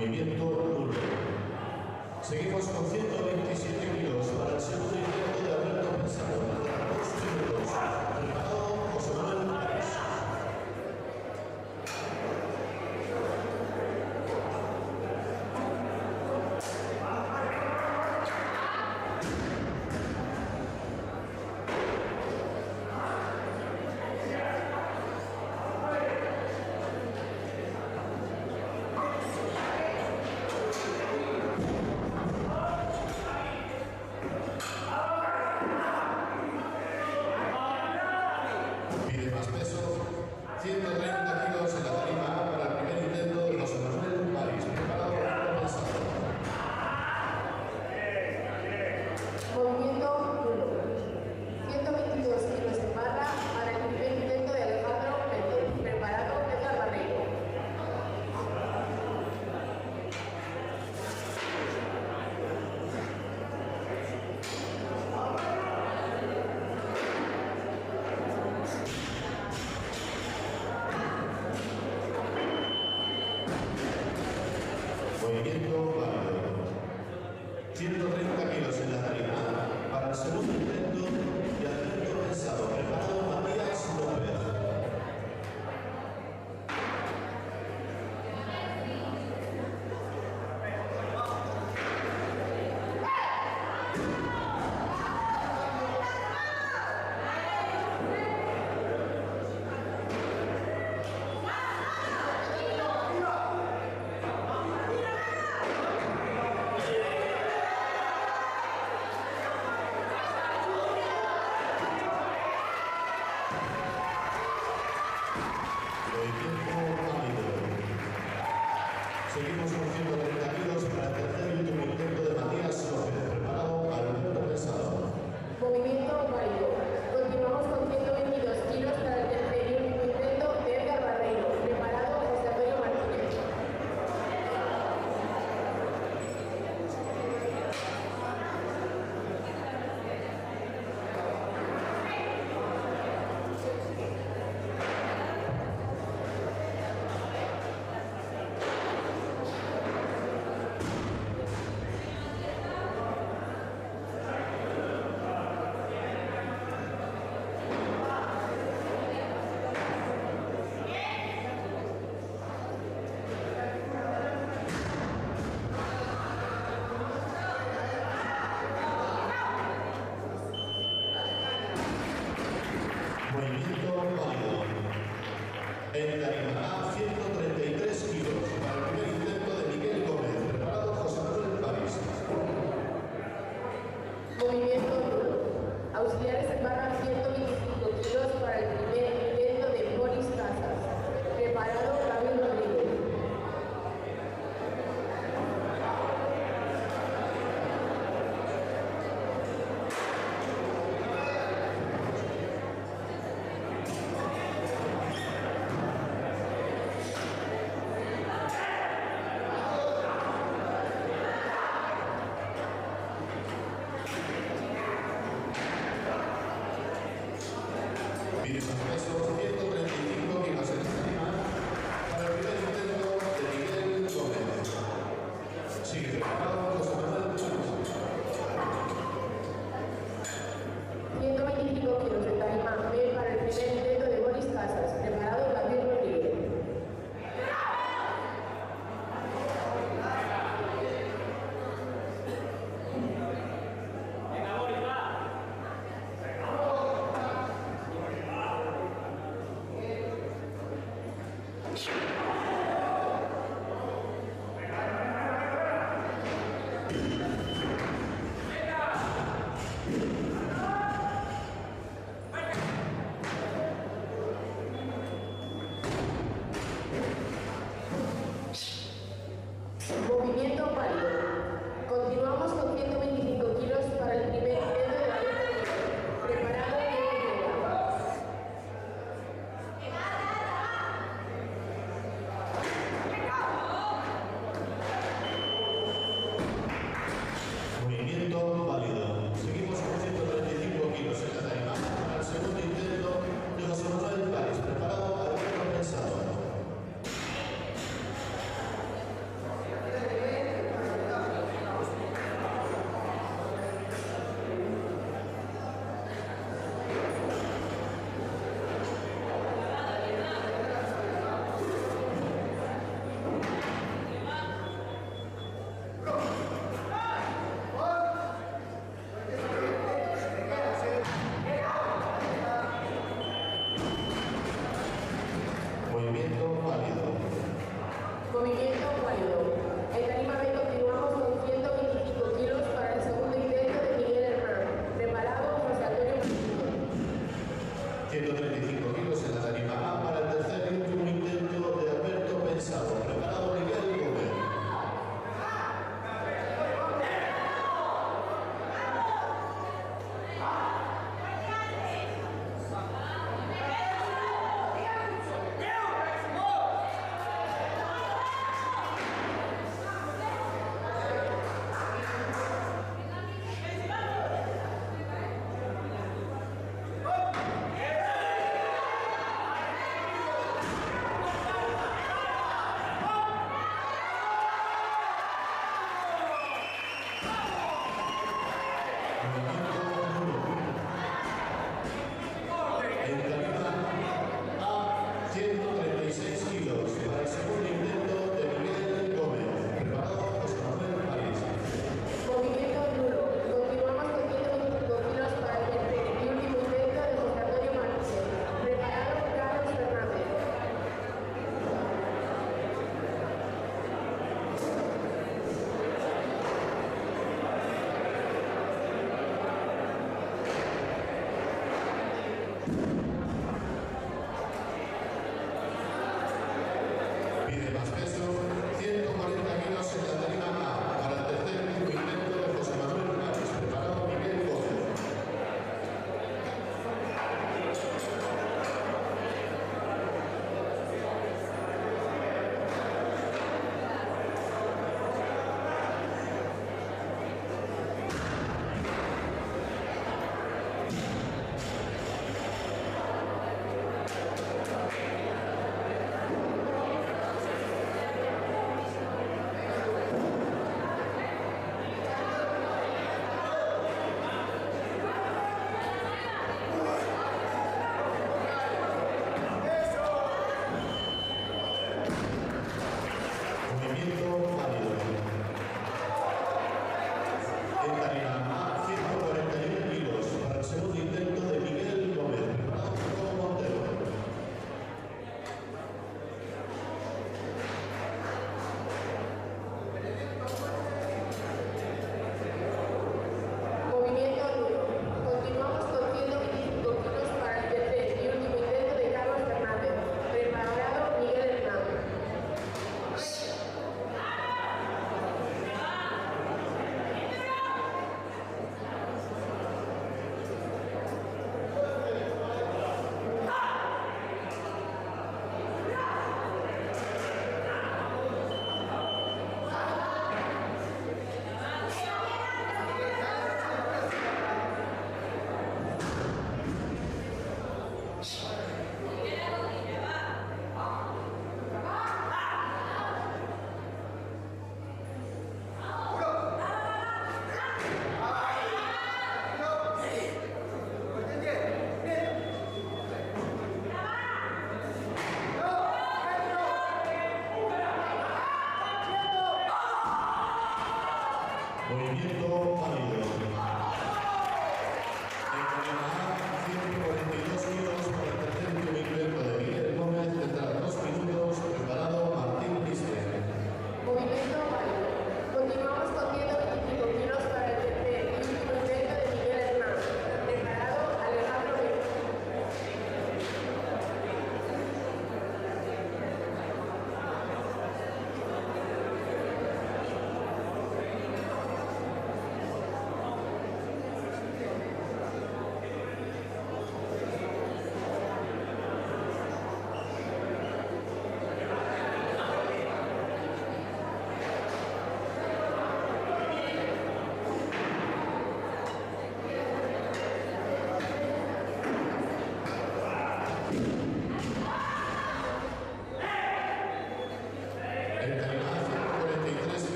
Movimiento nulo. Seguimos con 127 kilos para el segundo intento de Alberto Pesado. 2 minutos. Preparado José Manuel Pérez. Pide más peso, 130 kilos en la tarima para el primer intento de José Manuel París. Preparado Alberto Pesado. Movimiento nulo. 122 kilos en barra para el primer intento de Alejandro Méndez. Preparado Edgar Barreiro. Movimiento válido. 130 kilos en la tarima para el segundo intento de Alberto Pesado. Preparado Matías López. Movimiento válido. Seguimos con 130 kilos para el tercer y último intento de Matías López. Preparado Alberto Pesado. Movimiento válido. Continuamos con 122 kilos para el tercer y último intento de Edgar Barreiro. Preparado José Antonio Martínez.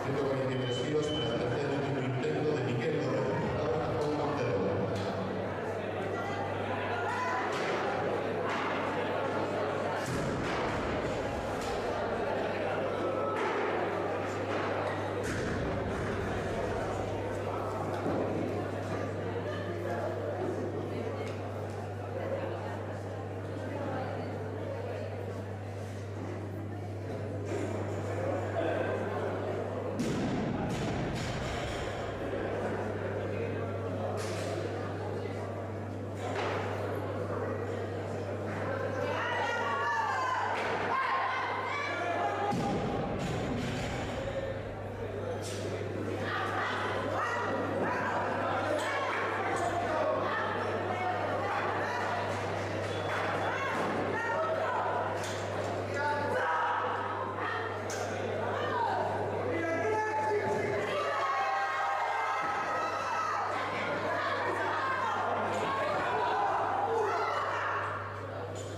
143 kilos para el tercer y último intento de Miguel Gómez, preparado Jacobo Montero.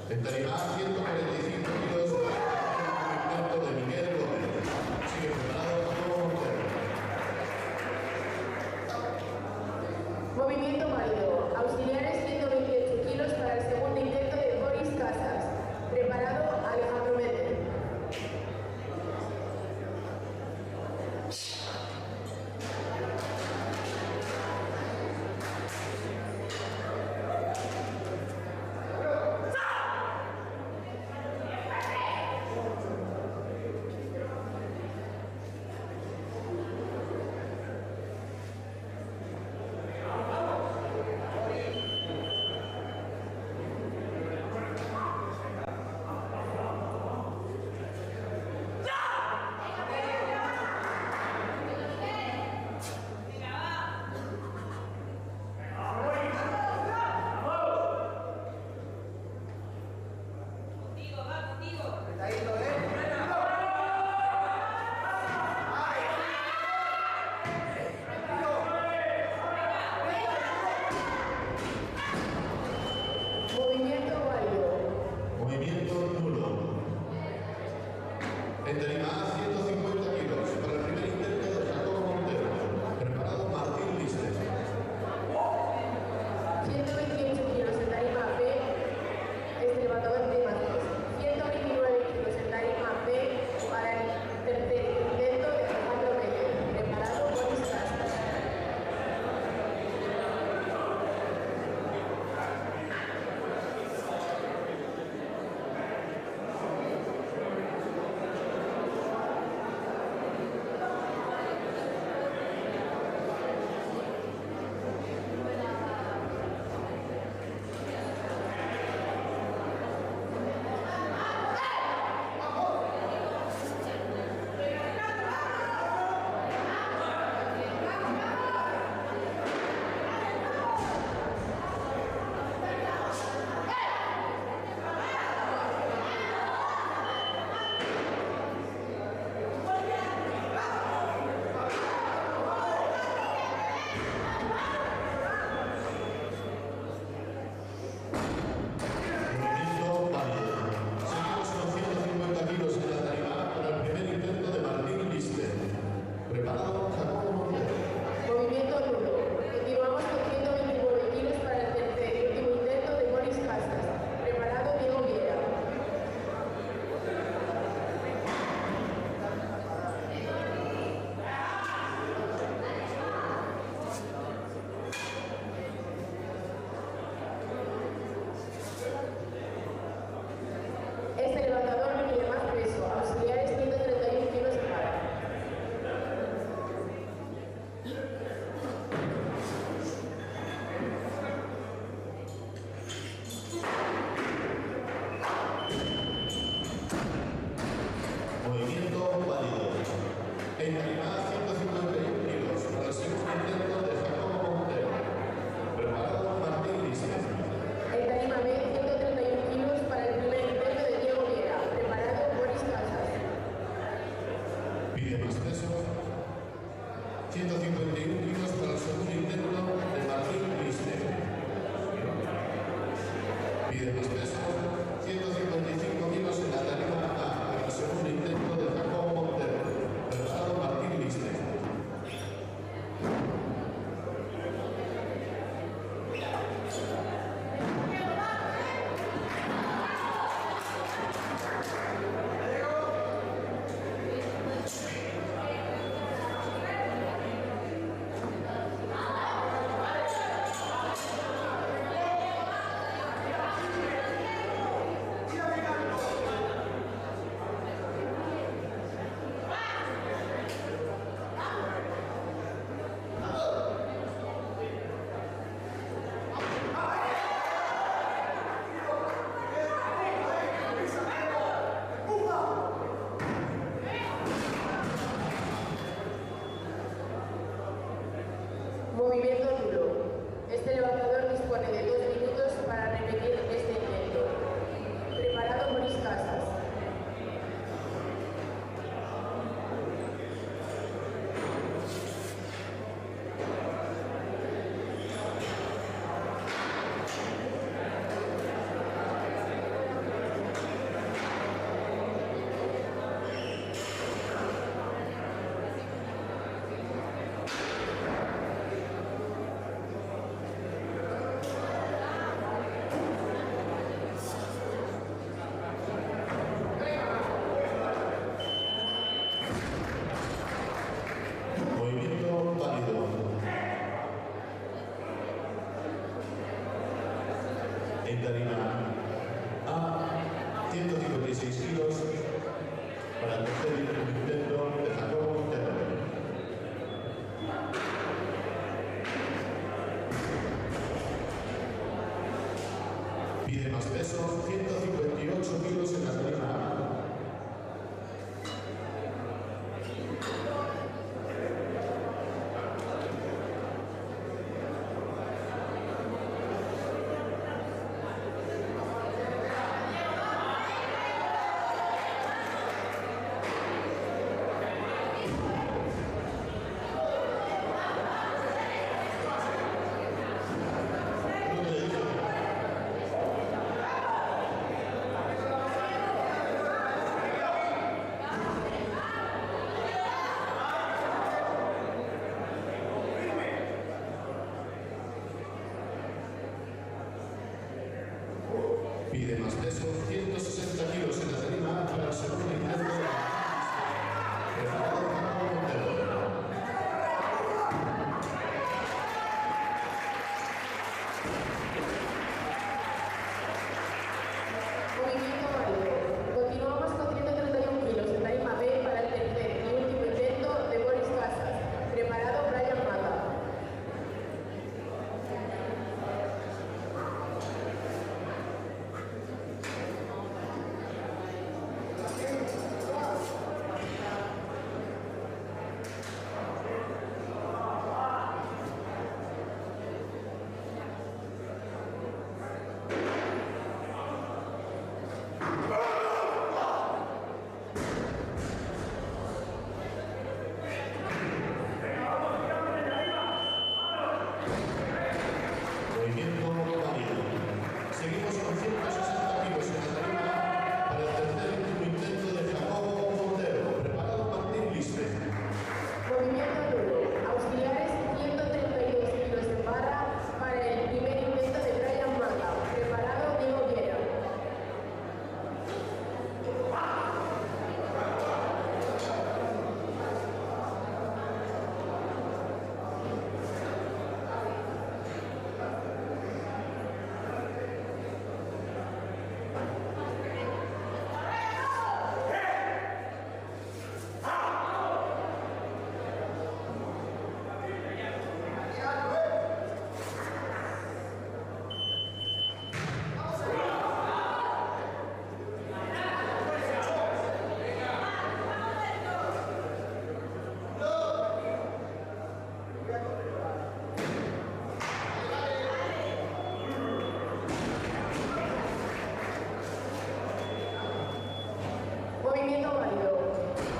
En tarima 145 kilos para el intento de Miguel Gómez. Sigue preparado Jacobo Montero. Movimiento válido. Auxiliares 128 kilos para el segundo intento de Boris Casas. Preparado Alejandro Méndez. Movimiento válido. Movimiento nulo. En tarima 150 kilos para el primer intento de Jacobo Montero. Preparado Martín Liste. 128 kilos en tarima B. Estribador de Matos. 129 kilos en tarima B para el tercer intento de Alejandro Méndez. Preparado Boris Casas. Movimiento válido. Seguimos con 150 kilos en la tarima para el primer intento de Martín Liste. Preparado Jacobo Montero. Movimiento nulo. Continuamos con 129 kilos para el tercer y último intento de Boris Casas. Preparado Diego Viera. Este levantador no tiene más peso. Auxiliares 131 kilos para. Movimiento válido. En tarima 151 kilos para el segundo intento de Jacobo Montero. Preparado Martín Liste. En tarima B, 131 kilos para el primer intento de Diego Viera. Preparado Boris Casas. Pide más peso. 151 kilos para el segundo intento de Martín Liste. Pide más peso. 155 kilos en la tarima A para el segundo intento de Jacobo Montero. Preparado Martín Liste. tarima A, 156 kilos para el tercer intento de Jacobo Montero. Pide más peso, 158 kilos en la tarima A. Pide más peso, 160 kilos en la tarima A para el segundo intento de la preparado Jacobo Montero. Movimiento válido. Continuamos con 131 kilos en tarima B para el tercer y último intento de Boris Casas. Preparado Brian Mata. Movimiento válido. Seguimos con 160 kilos en la tarima A para el tercer y último intento de Jacobo Montero. Preparado Martín Lispe. Movimiento nulo. Auxiliares 132 kilos en barra para el primer intento de Brian Mata. Preparado Diego Viera. Movimiento válido.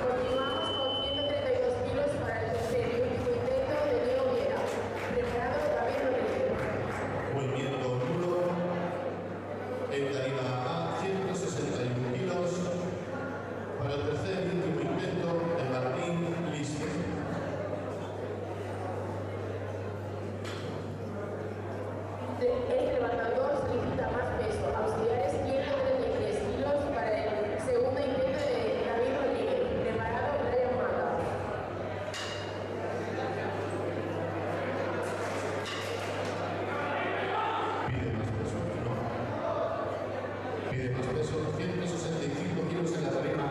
Continuamos con 132 kilos para el tercer y último intento de Diego Viera. Preparado David Rodríguez. Movimiento nulo. En tarima A, 161 kilos para el tercer y último intento de Martín Lispe. El levantador solicita más peso. Auxiliares 133 kilos para el segundo intento de David Rodríguez. Preparado Brian Mata. Pide más peso, ¿no? Pide más peso, 165 kilos en la tarima A.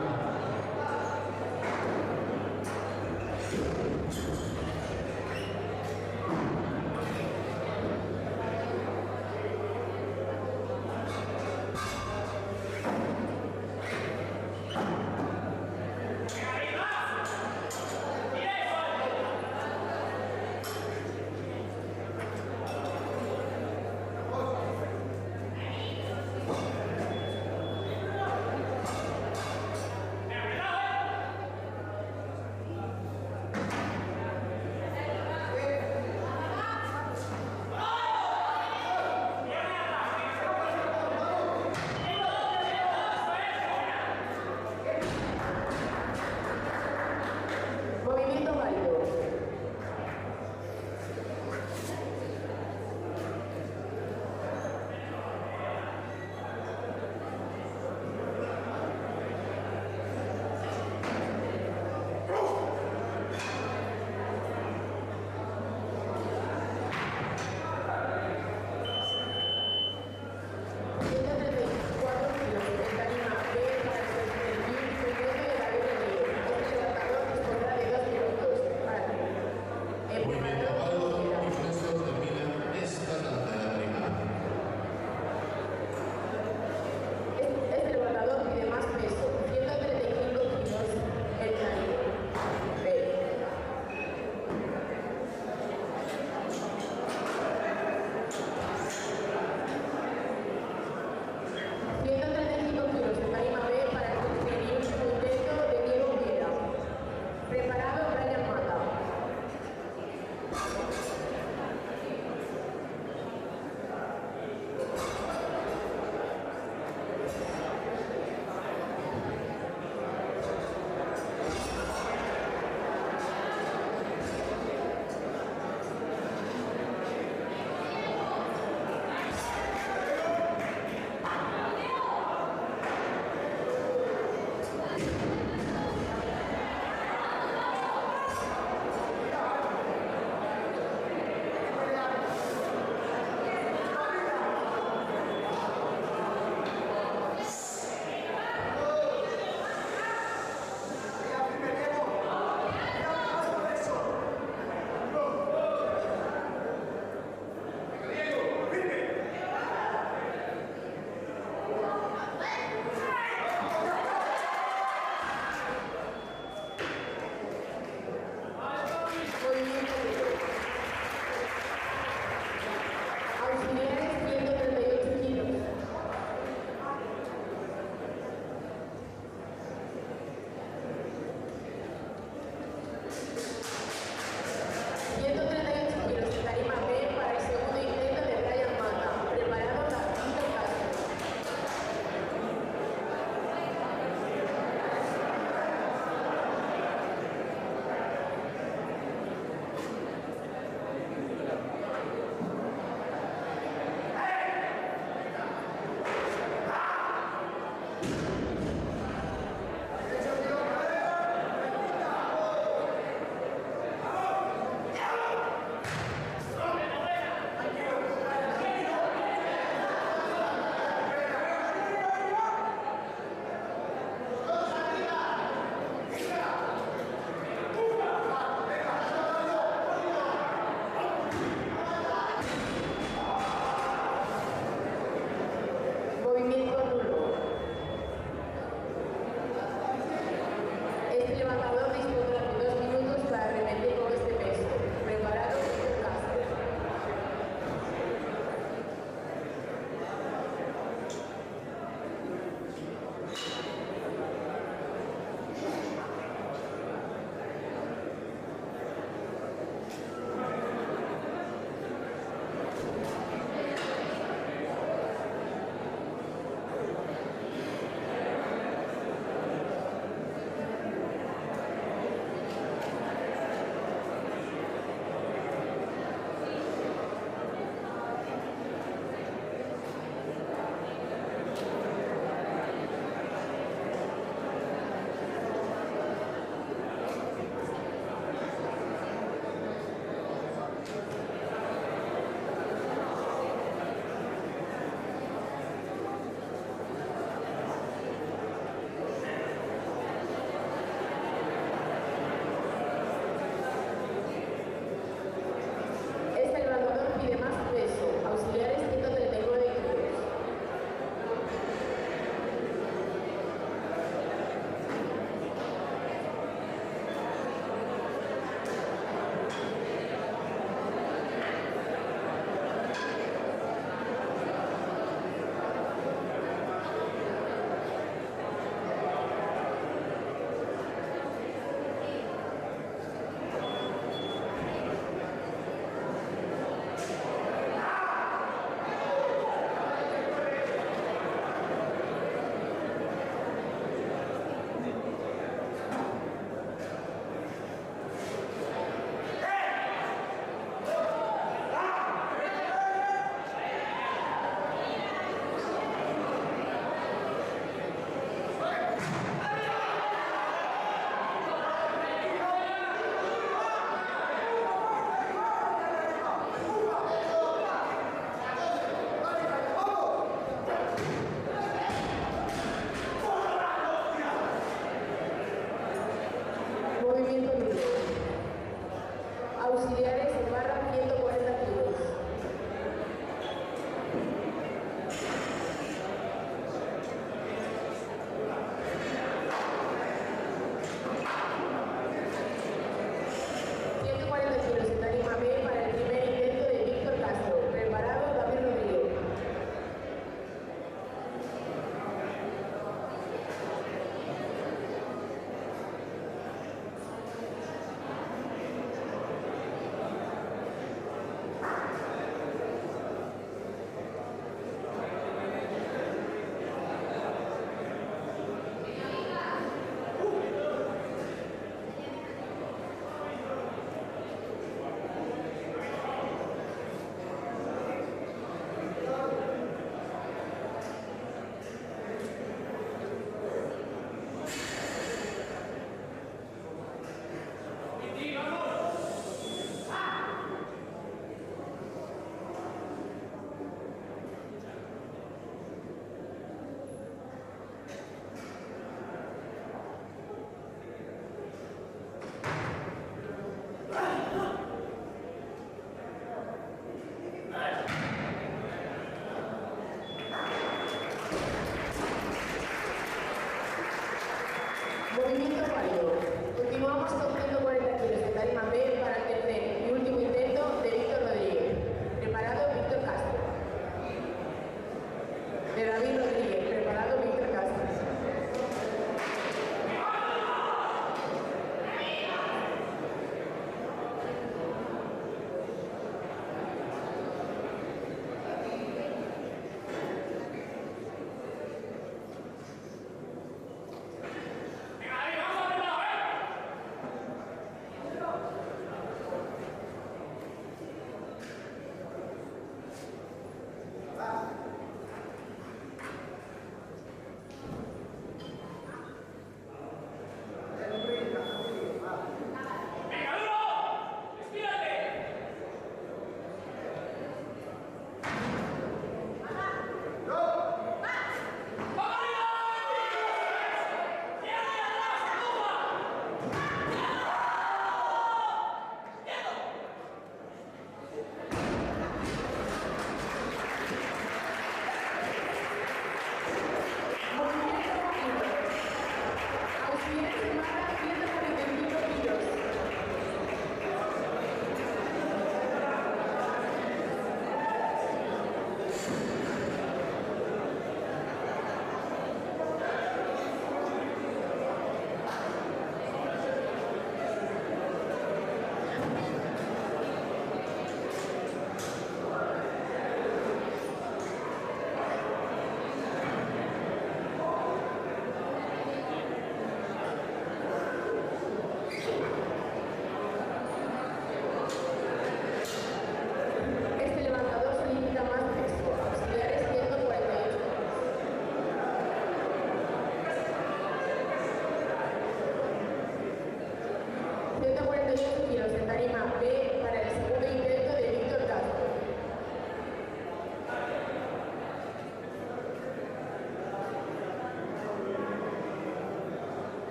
tarima B para el segundo intento de Víctor Castro.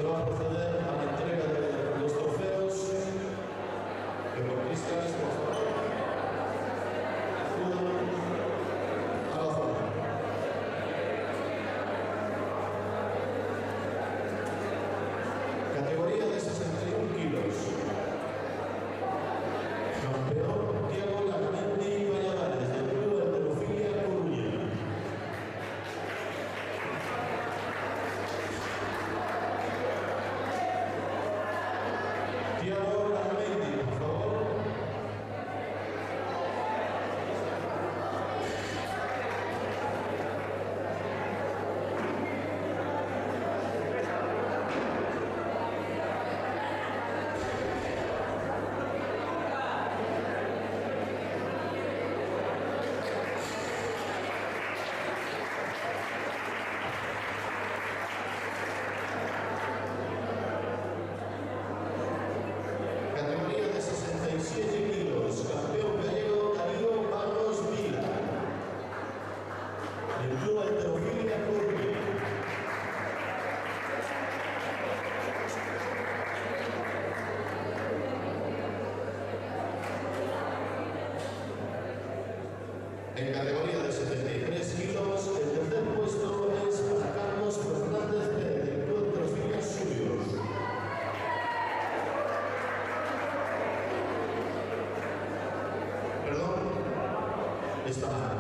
se va a proceder a la entrega de los trofeos. Deportistas, por favor, acudan a la zona. Categoría de 61 kilos. Campeón Diego Larmendi Valladares, del Club de Halterofilia Coruña. Diego Larmendi, por favor. Categoría de 67 kilos, campeón gallego Darío Barros Vila, del Club Halterofilia Coruña. En categoría de 73 kilos, el tercer puesto es para Carlos Fernández Pérez, del Club Halterofilia Suyos. Perdón, está mal.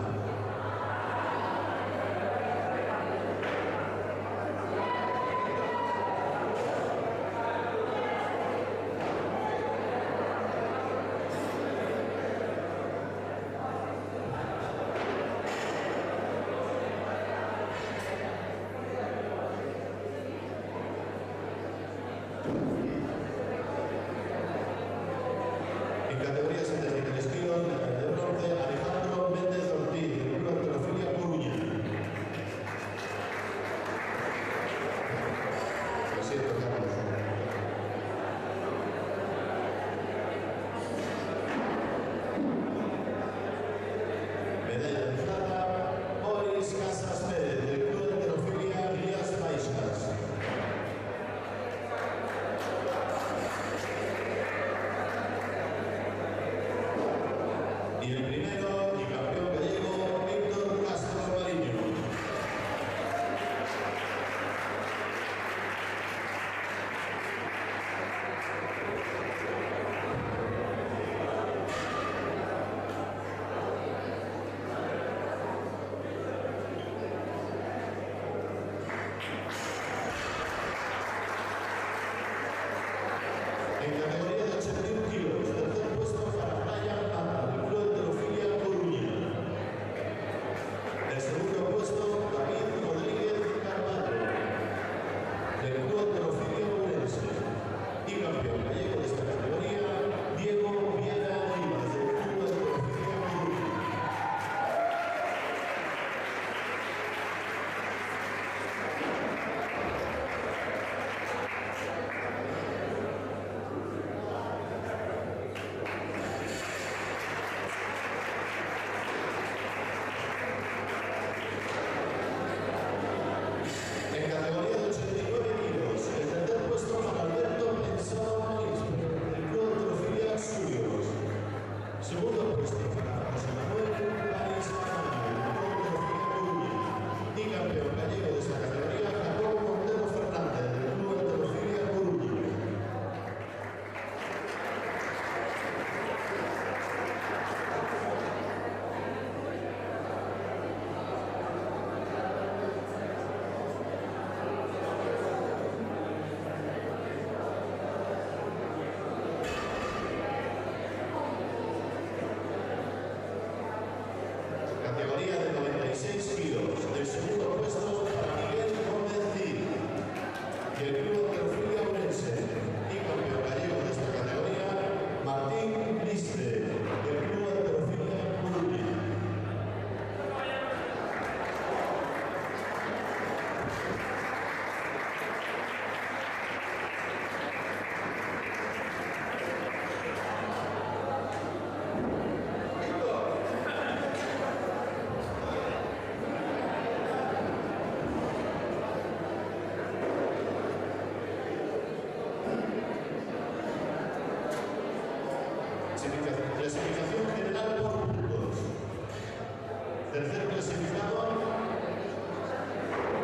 tercer clasificado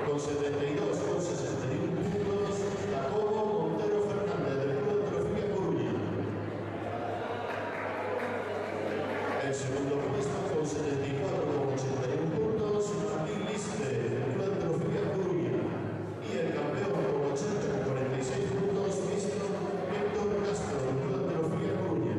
con 72,61 puntos, Jacobo Montero Fernández del Club Antrofilia Coruña. El segundo puesto con 74,81 puntos, Joaquín Lispe del Club Antrofilia Coruña. Y el campeón con 80,46 puntos, Héctor Castro del Club Antrofilia Coruña.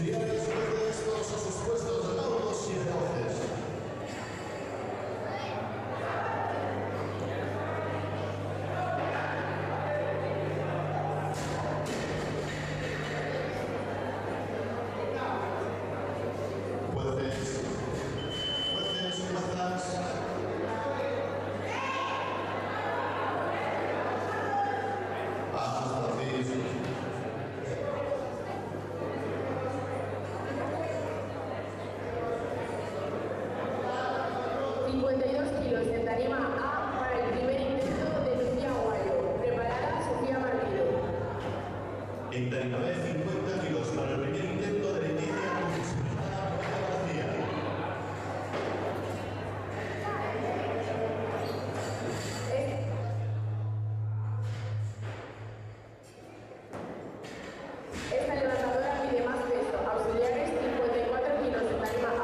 Auxiliares, jueces, todos a sus puestos, laudos y voces. En tarima B, 50 kilos para el primer intento de Leticia Cuns. Esta levantadora pide más peso. Auxiliares, 54 kilos en tarima A.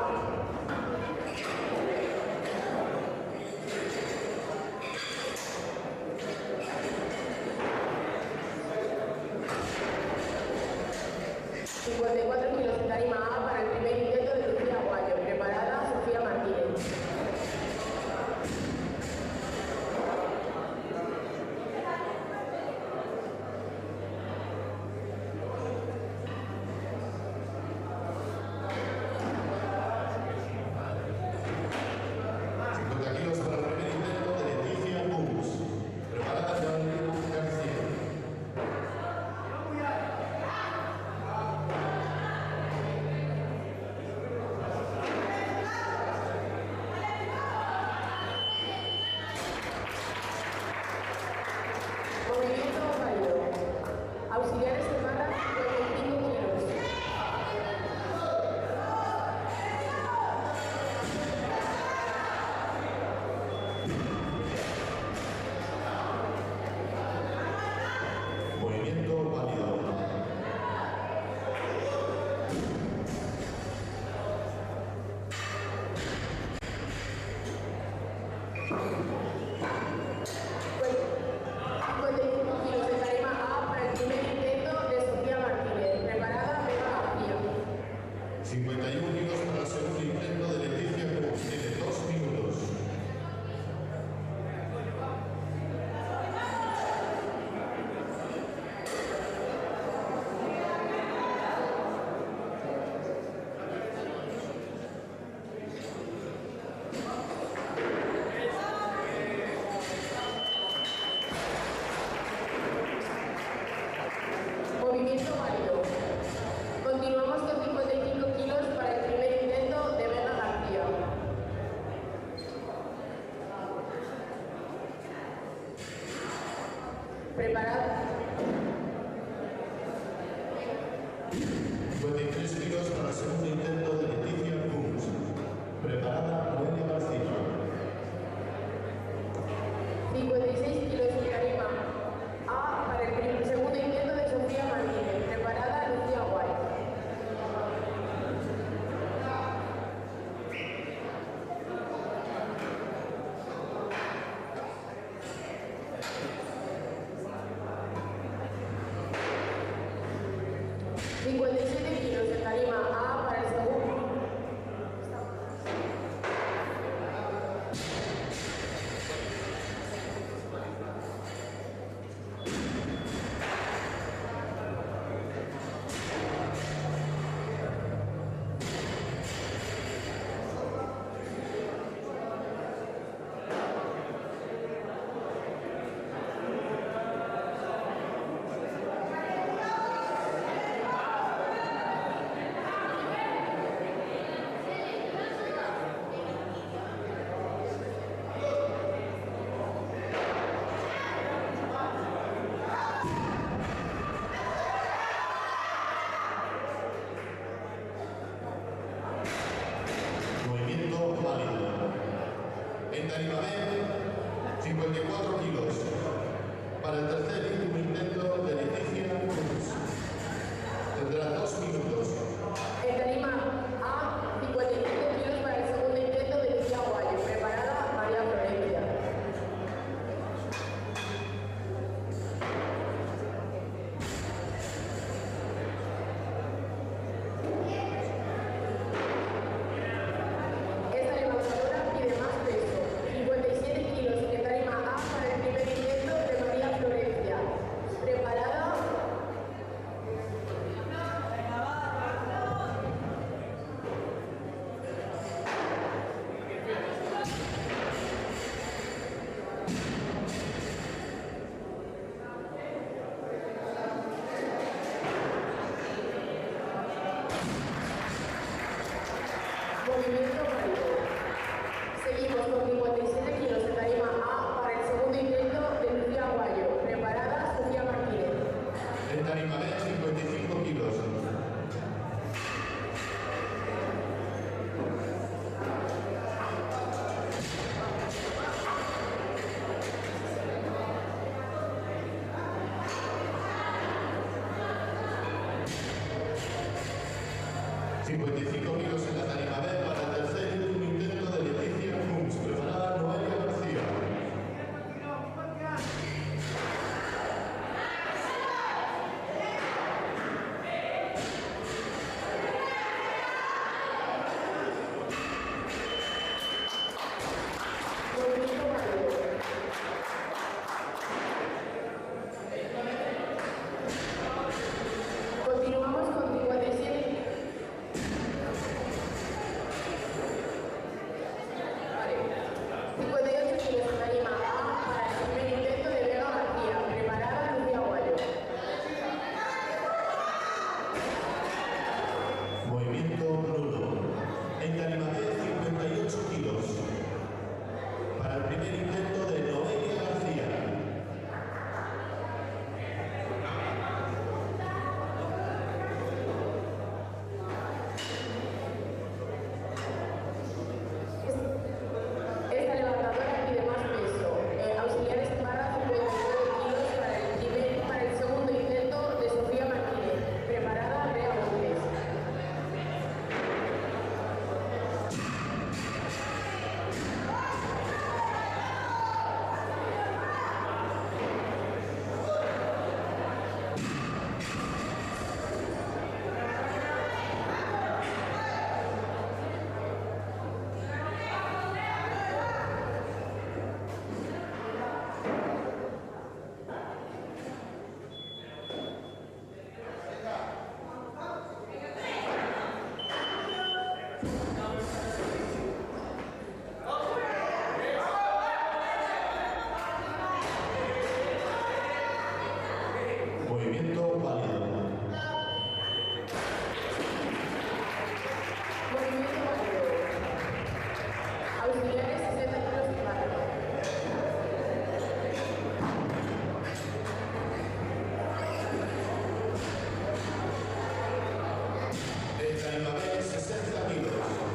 Kilos en tarima A para el primer intento de Lucía Aguayo. Preparada, Sofía Martínez. Movimiento válido. Auxiliares en barra, 55 kilos. Movimiento válido. Kilos en tarima A para el primer intento de Sofía Martínez. Preparada, Vega García. 51 kilos para el segundo intento de Leticia Cuns. Tiene 2 minutos. Movimiento válido. Continuamos con 55 kilos para el primer intento de Vega García. Preparada. 53 kilos para el segundo intento de Leticia Cuns. Preparada, Noelia García. 56 kilos en tarima A para el segundo intento de Sofía Martínez. Preparada, Lucía Guay. Movimiento válido. Seguimos con 57 kilos en tarima A para el segundo intento de Lucía Aguayo. Preparada, Sofía Martínez. En tarima B, 55 kilos. Kilos en la tarima B para el tercer y último intento de Leticia Kunz. Preparada, Noelia García. Movimiento válido. Continuamos con 57. Vale. 58 kilos en tarima A para el primer intento de Vega García. Preparada, Lucía Aguayo. Movimiento Bruno. En tarima B, 58 kilos. Para el primer intento de Noelia García. Esta levantadora pide más peso. Auxiliares en barra 59 kilos para el segundo intento de Sofía Martínez. Preparada, Bea Montes. Movimiento válido. Movimiento válido. Auxiliares 60 kilos en barra. En tarima B, 60 kilos.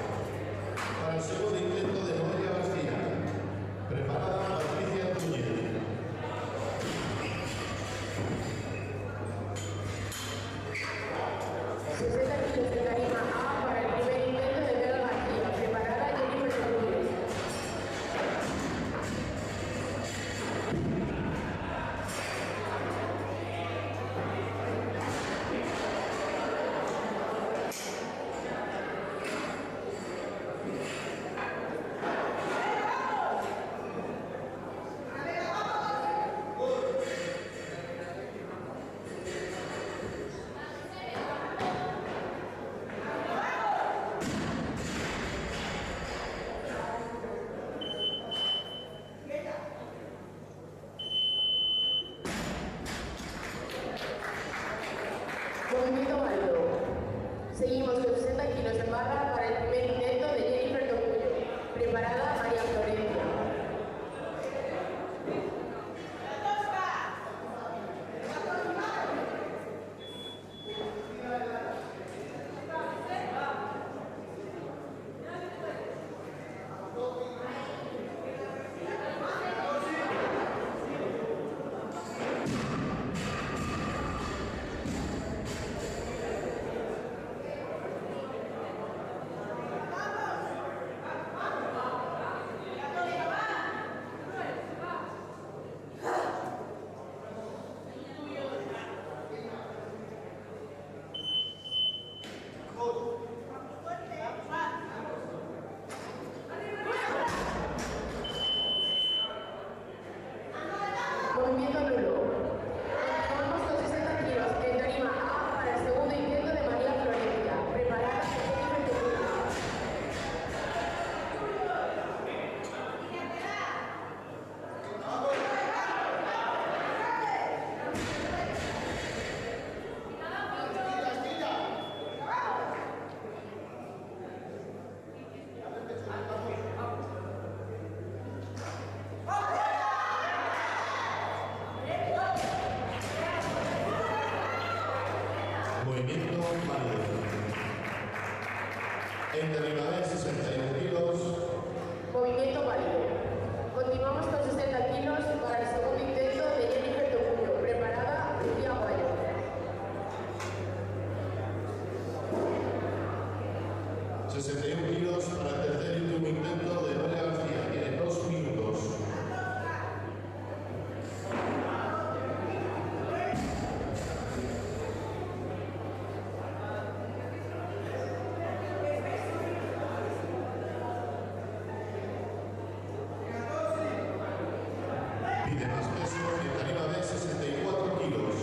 Movimiento válido. En derriba de 61 kilos. Movimiento válido. Continuamos con 60 kilos para el segundo intento de Jennifer Tocuyo. Preparada, Lucía Guayo. Kilos para el tercer y último intento de Noelia García. Tiene 2 minutos. Pide más peso en tarima B, 64 kilos.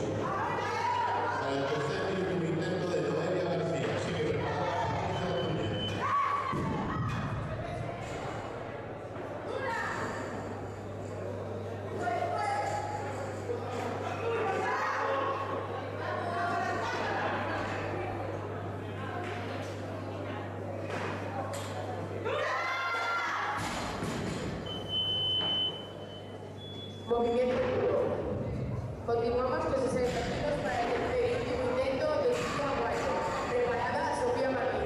Para el tercer y último intento de Noelia García. Sigue preparada Patricia Núñez. Movimiento puro. Continuamos con 60 kilos para el tercer y último intento de Lucía Guayo. Preparada, Sofía Martínez.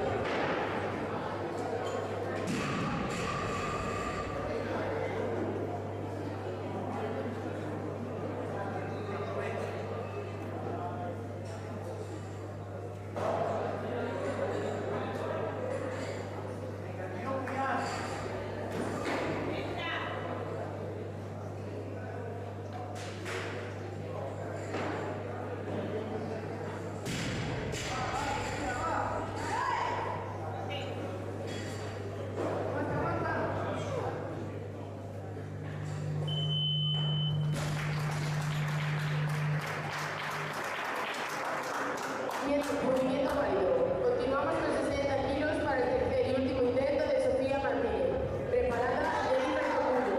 Movimiento válido. Continuamos con 60 kilos para el tercer y último intento de Sofía Martínez. Preparada, Jennifer Tocuyo.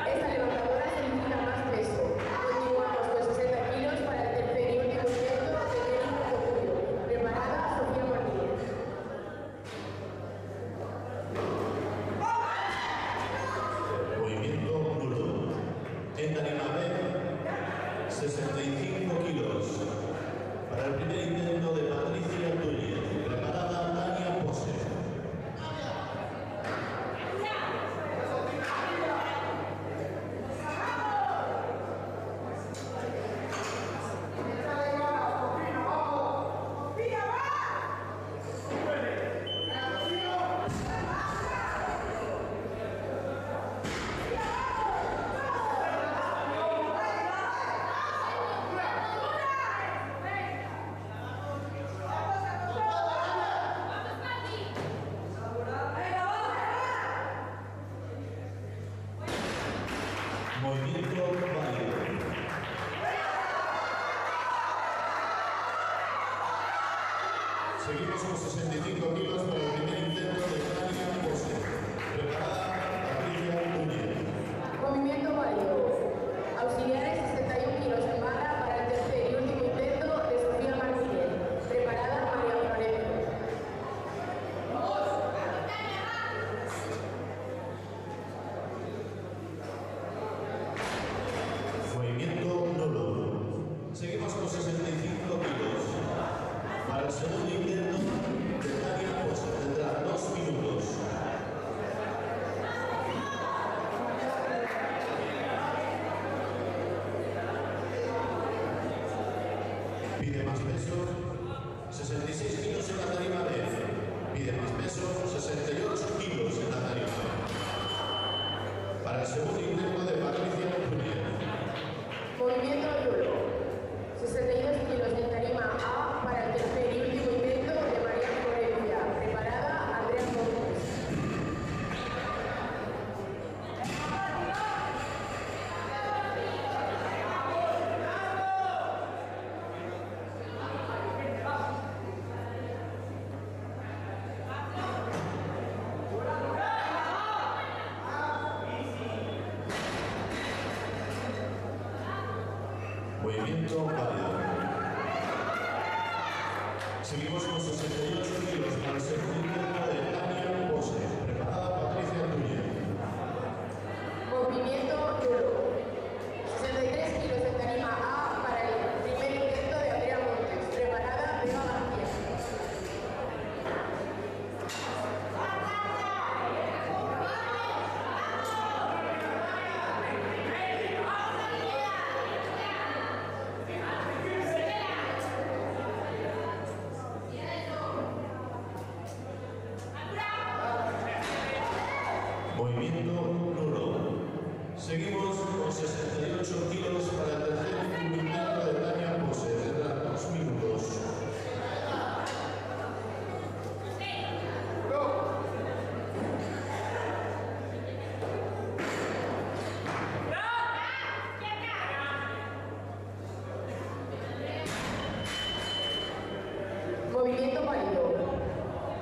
Esta levantadora se necesita más peso. Continuamos con 60 kilos para el tercer y último intento de Jennifer Tocuyo. Preparada, Sofía Martínez. Movimiento nulo. En tarima B, 65 kilos. Para el primer intento de Patricia Núñez. Preparada Tania Pose. Movimiento válido. Seguimos con 65 kilos para el primer intento de Tania Pose. Preparada Patricia Núñez. Movimiento válido. Auxiliares 61 kilos en barra para el tercer y último intento de Sofía Martínez. Preparada, María Florencia. Movimiento nulo. Seguimos con 65 kilos. Para el segundo intento de Tania Pose tendrá 2 minutos. Pide más peso, 66 kilos en la tarima B. Pide más peso, 68 kilos en la tarima B. Para el segundo intento de Patricia Núñez. Movimiento nulo. 62 kilos en tarima A para el tercer y último intento de María Florencia. Preparada, Andrea Montes. Movimiento válido. Seguimos con 68 kilos para el segundo intento de Tania Bose. Preparada Patricia Núñez. Movimiento duro. 63 kilos en tarima A para el primer intento de Andrea Montes. Preparada Vega García. Movimiento nulo. Seguimos con 68 kilos para el tercer intento de Tania Bose. Tendrá 2 minutos. Movimiento válido.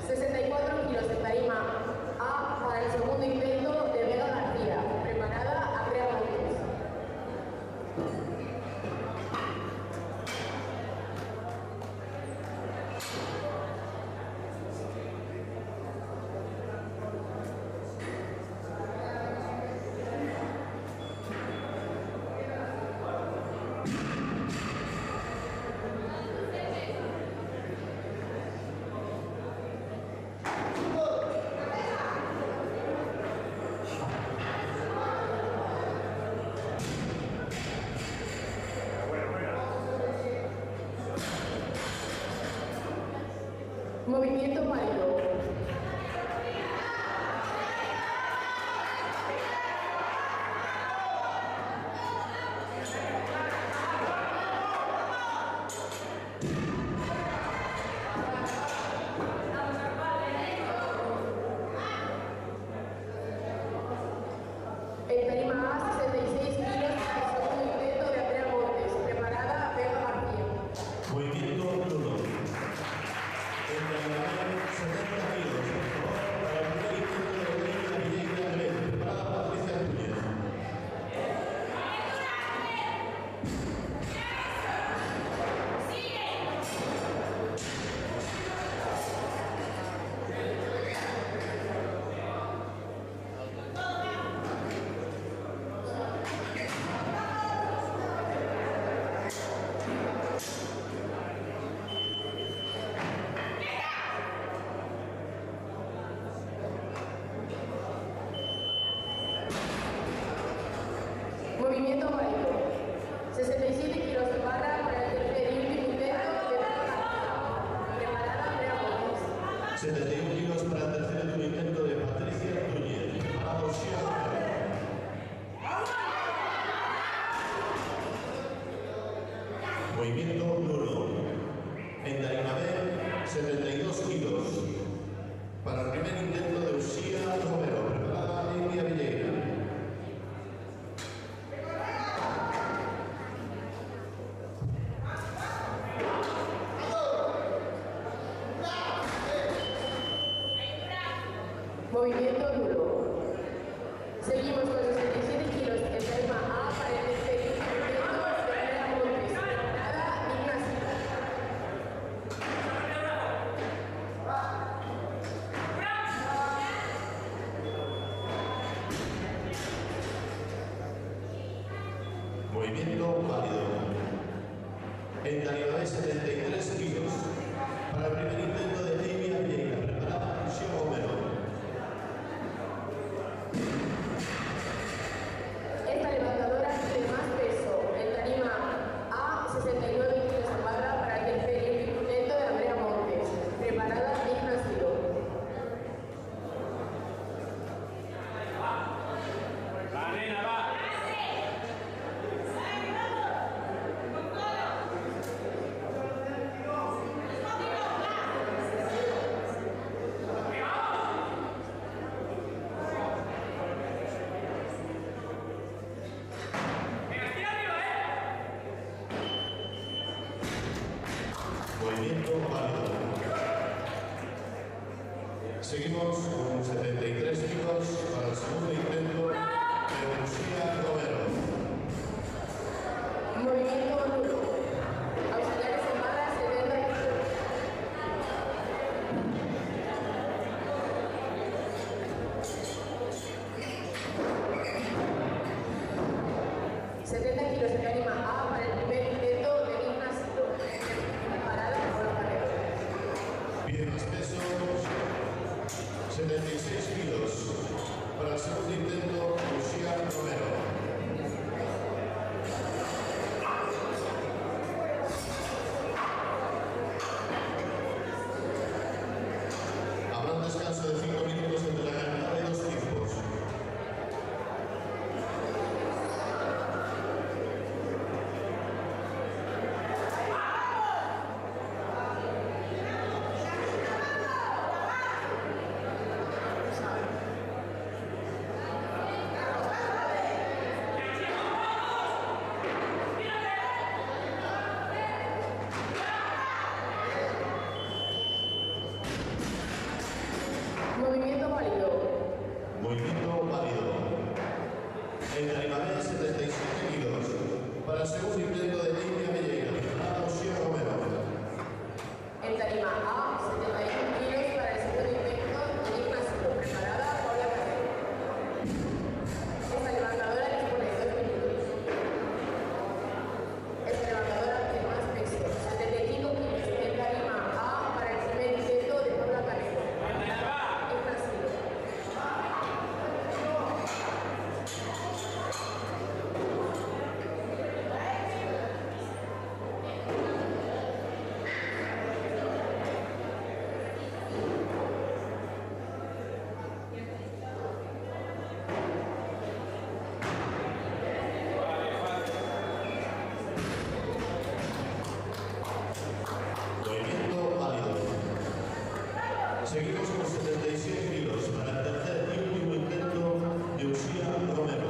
64 kilos en tarima A para el segundo intento de Vega García. Preparada Andrea Montes. Movimiento válido. En tarima A, 66 kilos para el segundo intento de Andrea Montes. Preparada Vega García. Movimiento nulo. En tarima B, 70 kilos. Por favor, para el primer intento de Reina Villegas de Belén. Preparada Patricia Núñez. Movimiento válido. 67 kilos de barra para el tercer y último intento de Vega García. Preparada Andrea Montes. 71 kilos para el tercer y último intento de Patricia Núñez. Preparada Lucía Romero. Movimiento nulo. En tarima B, 72 kilos. Para el primer intento de Lucía Romero. Preparada India Villegas. Movimiento nulo. Seguimos con 67 kilos en tarima A para el tercer y último intento de Andrea Montes. Preparada Ignacio. Movimiento válido. En tarima B, 73 kilos. Para el primer intento de Amy Villegas. Preparada Lucía Romero. Esta levantadora tiene más peso. En tarima A, 69 kilos en barra para el tercer y último intento de Andrea Montes. Preparada Ignacio. Movimiento válido. Seguimos con 73 kilos para el segundo intento de Lucía Romero. Movimiento nulo. Auxiliares en barra 70 kilos. kilos. Para el segundo intento, Lucía Romero. Habrá un descanso de 5 minutos entre la carrera de los tiempos. Movimiento válido. Movimiento válido. En tarima B, 77 kilos. Para el segundo intento de Lidia Melleira, preparada Lucía Romero. En tarima A, 71 kilos para el segundo intento de gimnasio. Preparada Paula Carrero. Esta levantadora dispone de 2 minutos. Esta levantadora de más peso, 75 kilos. En tarima A para el primer intento de Paula Carrero. Gimnasio. Movimiento válido. Seguimos con 76 kilos para el tercer y último intento de Lucía Romero.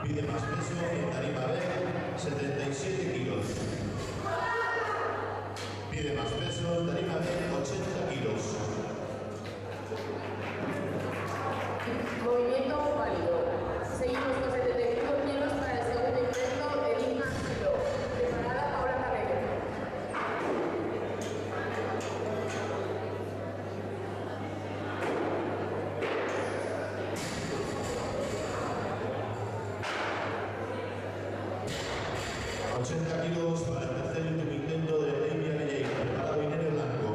Pide más peso en tarima B, 77 kilos. Pide más peso en tarima B, 80 kilos. Movimiento válido. Seguimos con 75 kilos para el segundo intento de gimnasio. Preparada Paula Carrero. $80 kilos para el tercer y último intento de Lidia Melleira, preparado Inés Blanco.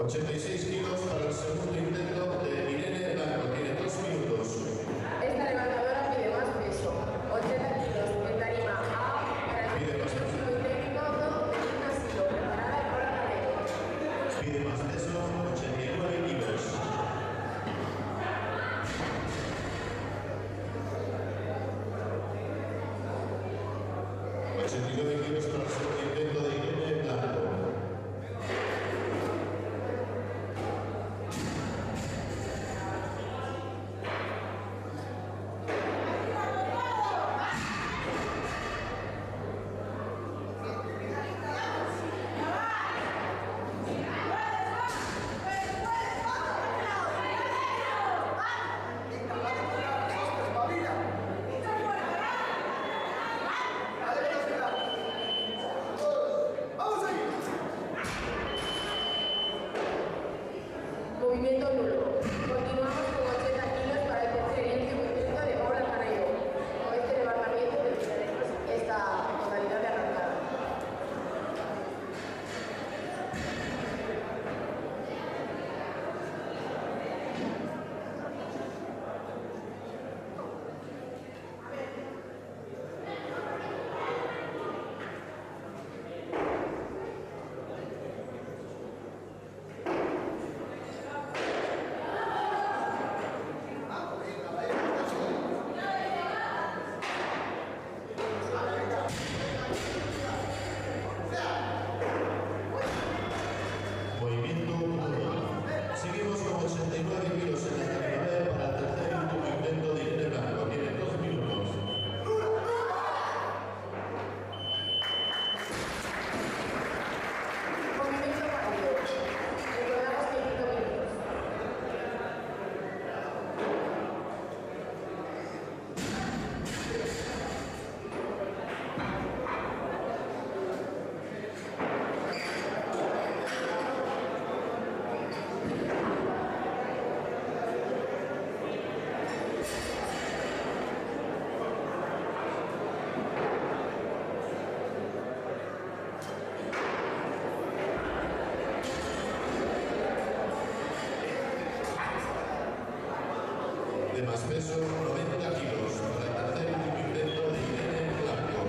86 kilos para el segundo intento de Irene Blanco, tiene 2 minutos. Esta levantadora pide más peso, 80 kilos en tarima A para el próximo intento de gimnasio, preparada y por la Pide más peso, 89 kilos. Kilos para el segundo intento de Irene Blanco. movimiento nulo. Continuamos con 80 kilos para el tercer y último intento de Paula Canayo. Con este levantamiento terminaremos esta modalidad de arrancada. Movimiento 1. Seguimos con 89 kilos en la tarima para el tercer y último intento de Irene Blanco. Tiene 2 minutos. Movimiento válido. Recordamos que hay 5 minutos. De más peso, 90 kilos para el tercer y último intento de Irene Blanco.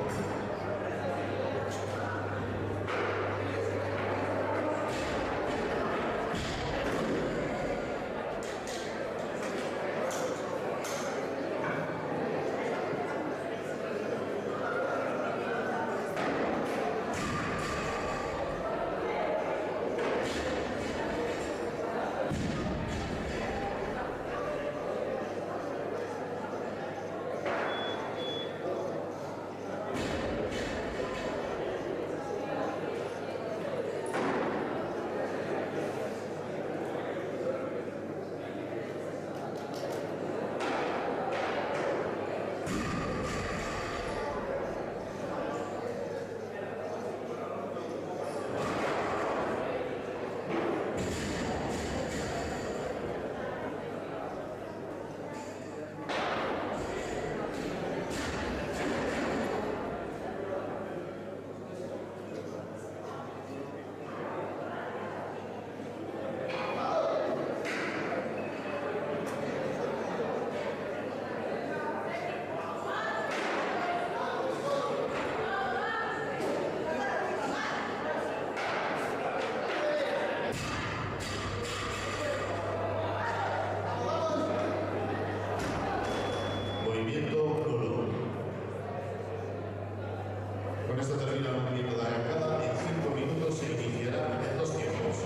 Movimiento nulo. Con esto termina el movimiento de arrancada. En 5 minutos se iniciarán en 2 tiempos.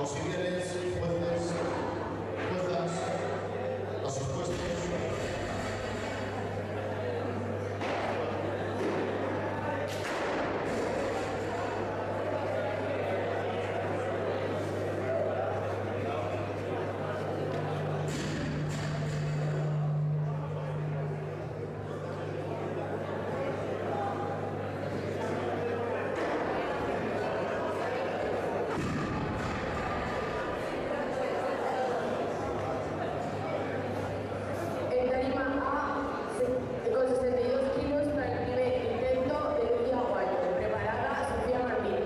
Auxiliares, jueces, juezas, a sus puestos. En tarima A, con 62 kilos para el primer intento de Lucía Aguayo. Preparada Sofía Martín.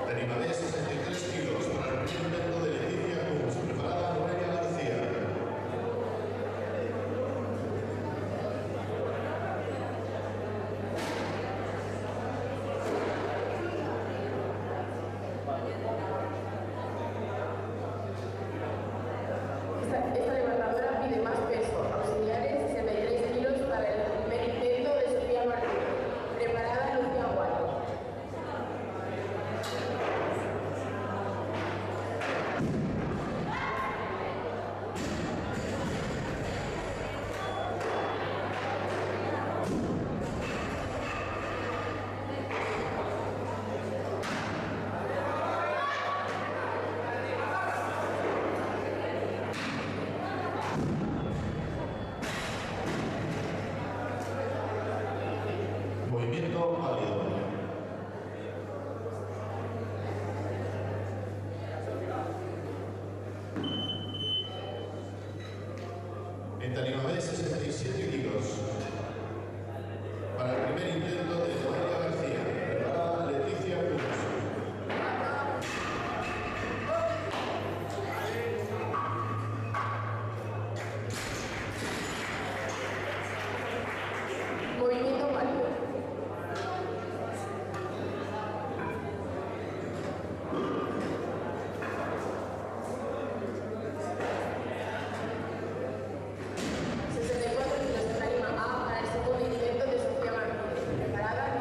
Tarima B, 63 kilos para el primer intento de Leticia Cruz. Preparada Noelia García. Esta levantadora pide más peso. Auxiliares, 63 kilos para el primer intento de Sofía Martín. Preparada Lucía Aguayo. Movimiento válido. En tarima B, 67 kilos para el primer intento de Noelia García. Preparada Leticia Cruz. Movimiento válido. En tarima A para el segundo intento de Sofía Martín. Preparada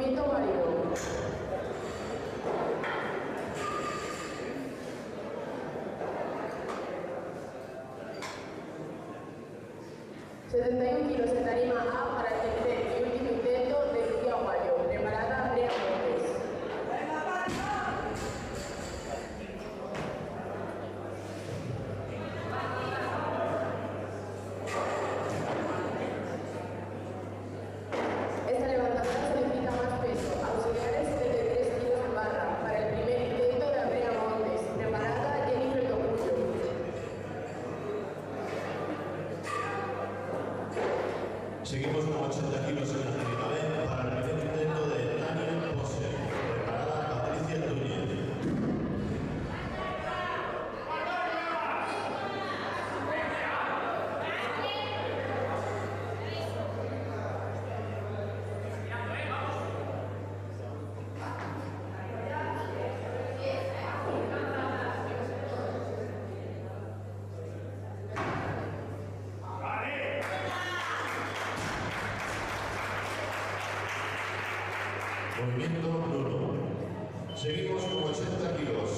Movimiento válido. ...71 kilos en tarima A para el tercer y último intento de Lucía Aguayo. Preparada Andrea Montes. Esta levantadora solicita más peso. Auxiliares 73 kilos en barra para el primer intento de Andrea Montes. Preparada Jennifer Tocuyo. Seguimos con 80 kilos en la tarima B para el primer intento de Tania Pose. Preparada Patricia Núñez. Movimiento 1. Seguimos con 80 kilos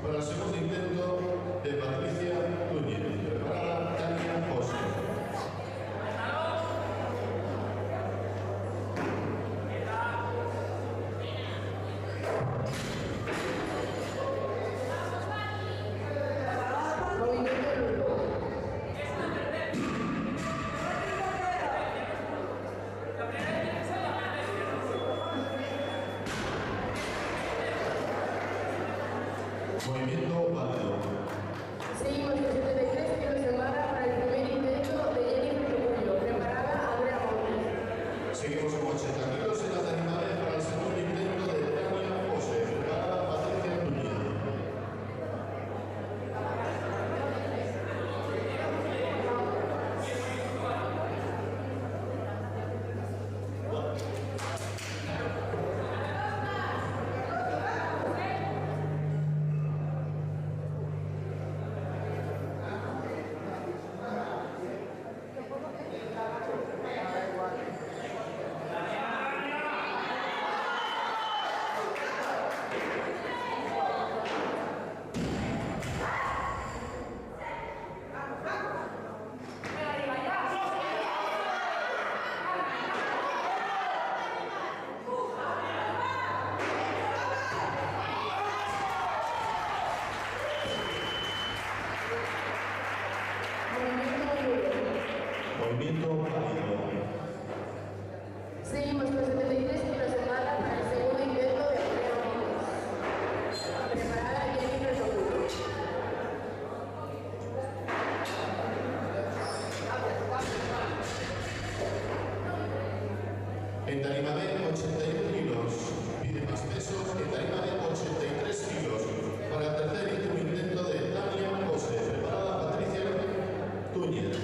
para el segundo intento de Patricia Núñez. Preparada Tania Pose. Movimiento 1. Movimiento válido. Seguimos con 73 kilos en barra para el primer intento de Jennifer Tocuyo. Preparada Andrea Montes. Seguimos con 80 kilos en la tarima B para el segundo intento de Tania Pose. Preparada Patricia Núñez. Movimiento válido. Seguimos con 73 kilos en barra para el segundo intento de Andrea Montes. Preparada Jennifer Tocuyo. En tarima B 81 kilos. Pide más peso. En tarima B 83 kilos para el tercer y último intento de Tania Pose. Preparada Patricia Núñez.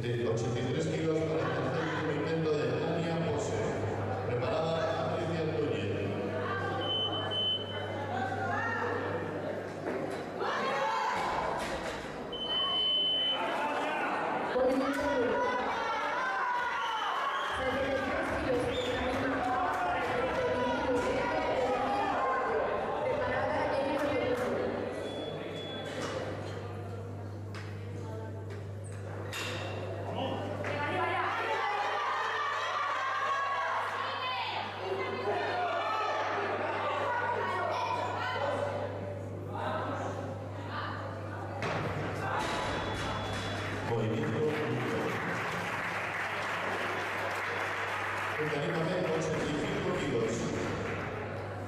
de 83 kilos para el tercer intento de Tania Pose. Preparada Patricia Núñez. Movimiento 73 kilos en la misma para el Movimiento en tarima B, 85 kilos.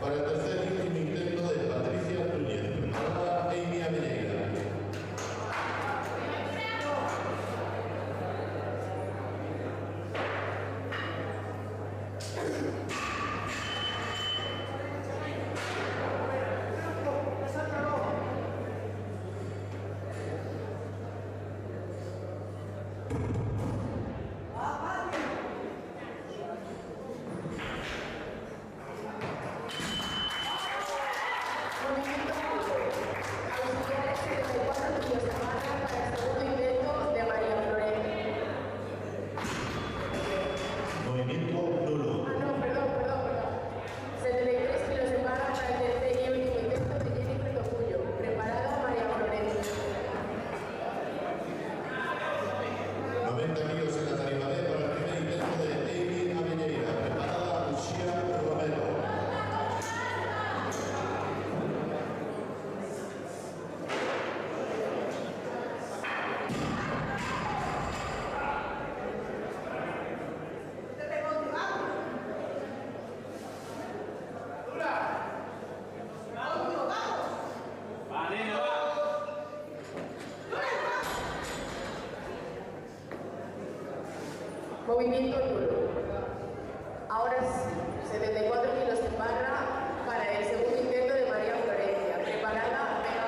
Para el tercer y último intento de Patricia Núñez, preparada Amy Aveneira. Movimiento nulo. 73 kilos de barra para el tercer y último intento de Jennifer Topullo. Preparada María Florencia. 90 kilos en la tarima B para el primer intento de Amy Aveneira, preparada Lucía Romero. Movimiento nulo. Ahora sí, 74 kilos de barra para el segundo intento de María Florencia. Preparada Vega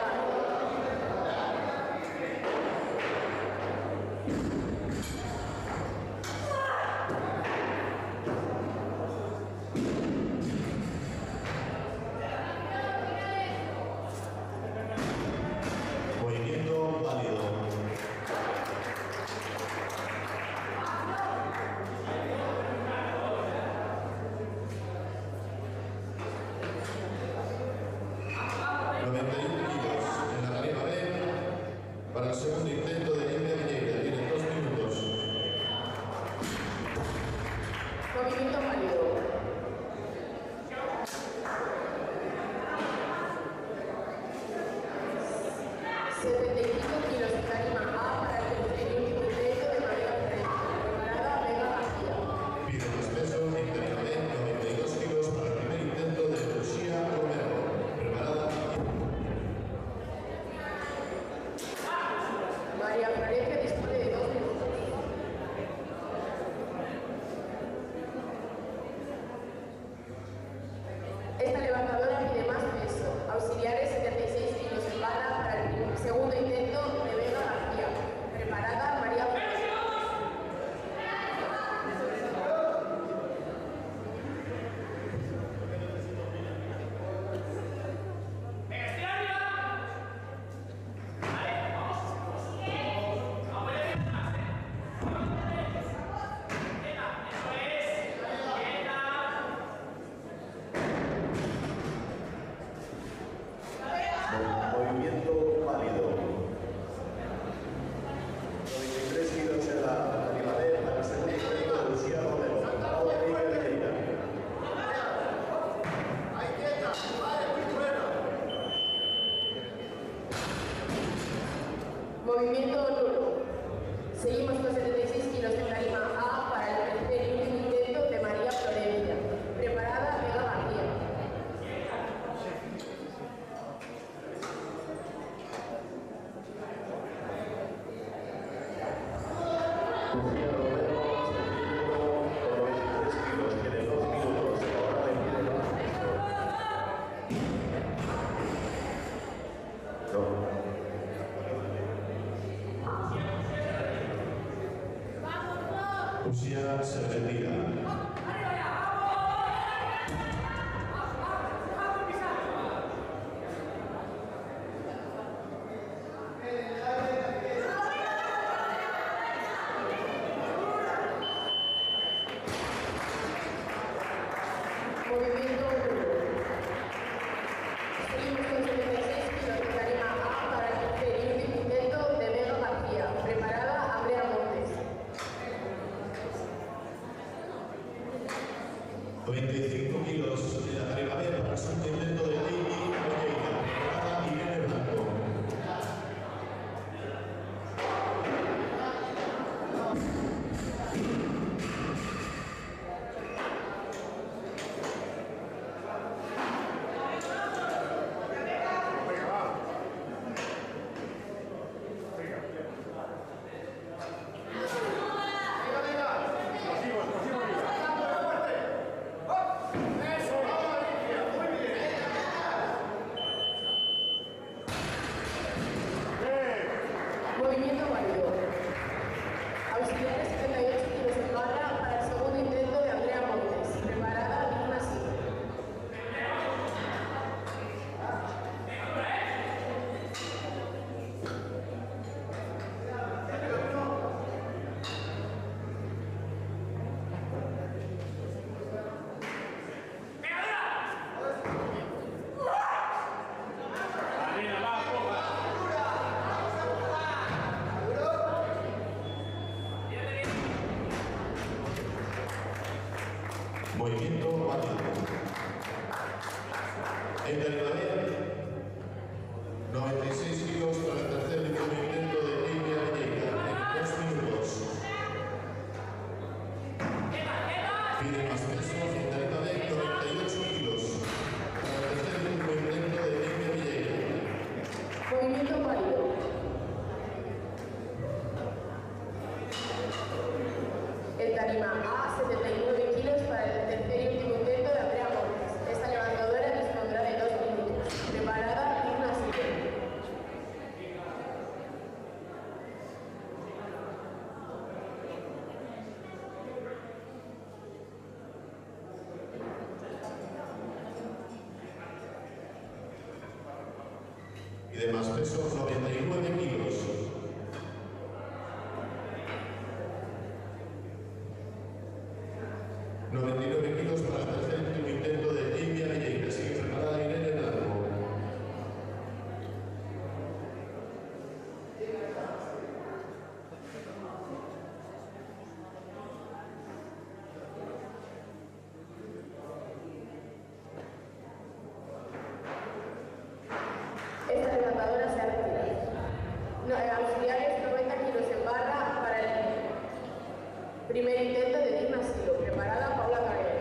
Movimiento válido. Para el segundo intento de Amy Aveneira, tiene 2 minutos. Movimiento válido. Kilos de tarima A para el tercer y último intento de María Florencia. Preparada Vega García. Pide más peso en tarima B, 92 kilos para el primer intento de Lucía Romero. Preparada. María Florencia dispone de 2 minutos. Esta levantadora pide más peso. Auxiliares 76 kilos en barra para el segundo intento de Vega García. Preparada María Florencia. Movimiento válido. 93 kilos en la tarima B para el segundo intento de Lucía Romero. Preparado Amy Aveneira. Movimiento nulo. Seguimos con 76 kilos de tarima A para el tercer y último intento de María Florencia. Preparada Vega García. Lucía Romero, con 93 kilos, tiene 2 minutos. Ahora de pie. Lucía se retira. Movimiento nulo. Seguimos con 76 kilos de tarima A para el tercer y último intento de Vega García. Preparada Andrea Montes. 95 kilos en la tarima B para el segundo intento de Amy Aveneira. Preparada Irene Blanco. Movimiento válido. En Derivader, 96 kilos para el tercer movimiento de Amy Valleca, en 2 minutos. Pide más peso en Derivader, 98 kilos para el tercer movimiento de Amy Valleca. Movimiento válido. El tarima A, 79 kilos para el tercer y último intento de Andrea Montes. Esta levantadora dispondrá de 2 minutos. Preparada, digna siguiente. Y de más peso, 99 kilos. Para el tercer último intento de Amy Valleca. Sigue preparada Irene Blanco. Esta levantadora se ha retirado. Auxiliares, 90 kilos en barra para el primer intento de digna silo. Preparada Paula Carrera.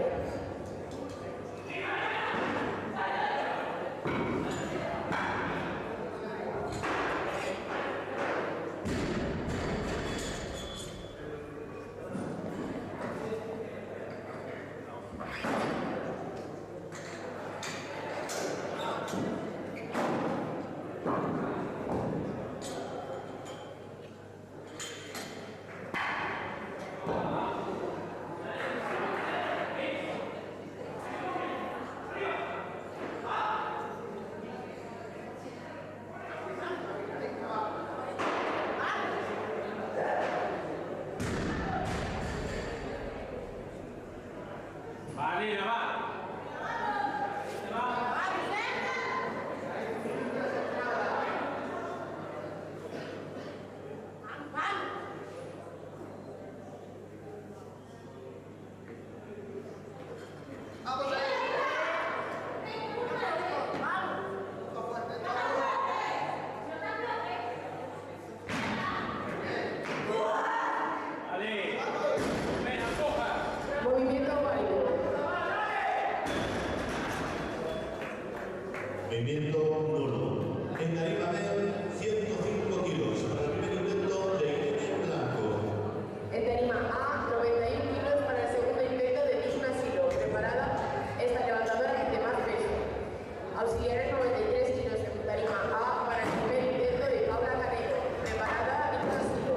Movimiento válido. Movimiento nulo. En Derivader, 105 kilos para el primer intento de Irene Blanco. En tarima A, 91 kilos para el segundo intento de digna silo. Preparada esta levantadora de más peso. Auxiliares, 93 kilos en tarima A para el primer intento de Paula Carrero. Preparada digna silo.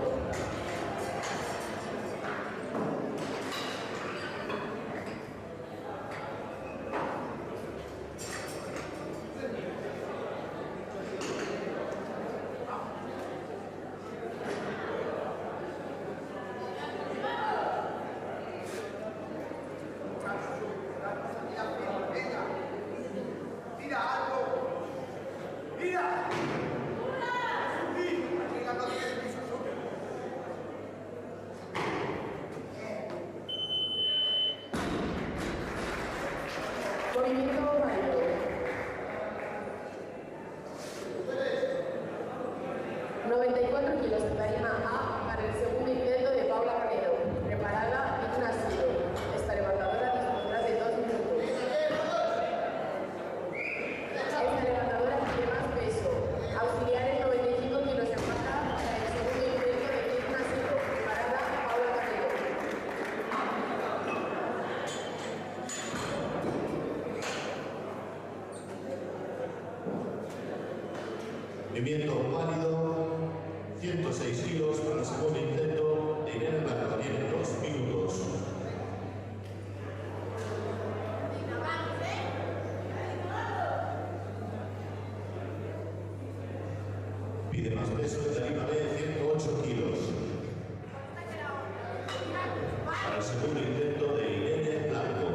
Movimiento válido. 94 kilos en tarima A para el segundo intento de Paula Carrero. Preparada digna silo. Esta levantadora dispondrá de 2 minutos. Esta levantadora tiene más peso. Auxiliares, 95 kilos en barra para el segundo intento de digna silo. Preparada Paula Carrero. Movimiento válido, 106 kilos para el segundo intento de Irene Blanco. Tiene 2 minutos. Pide más peso en tarima B, 108 kilos. Para el segundo intento de Irene Blanco.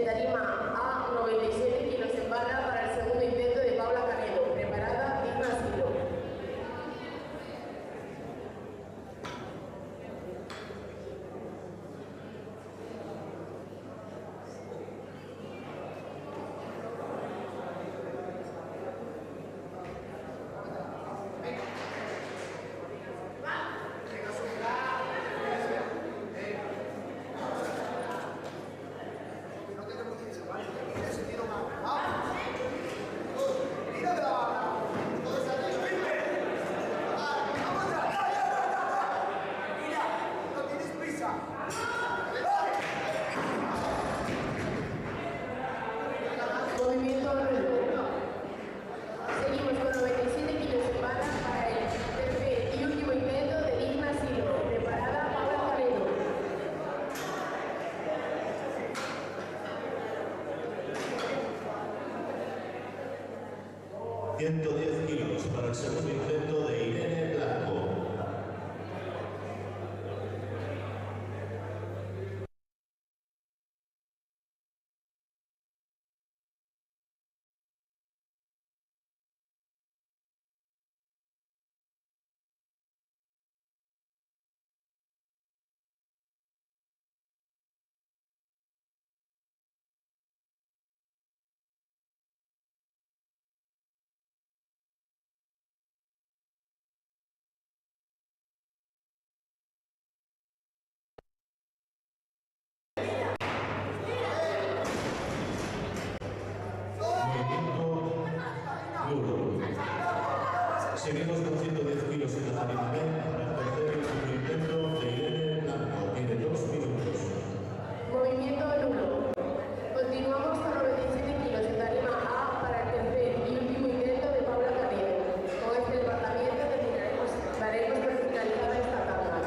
tarima A, 97 kilos en barra para el segundo intento de Paula Canedo. Preparada, digna asilo. Movimiento nulo. Seguimos con 97 kilos en barra para el tercer y último intento de digna asilo. Preparada, Paula Canedo. 110 kilos para el segundo intento de Irene Blanco. Seguimos con 110 kilos en la tarima B para el tercer y último intento de Irene Blanco. Tiene 2 minutos. Movimiento nulo. Continuamos con 97 kilos en tarima A para el tercer y último intento de Paula Canedo. Con este levantamiento daremos por finalizada esta tabla.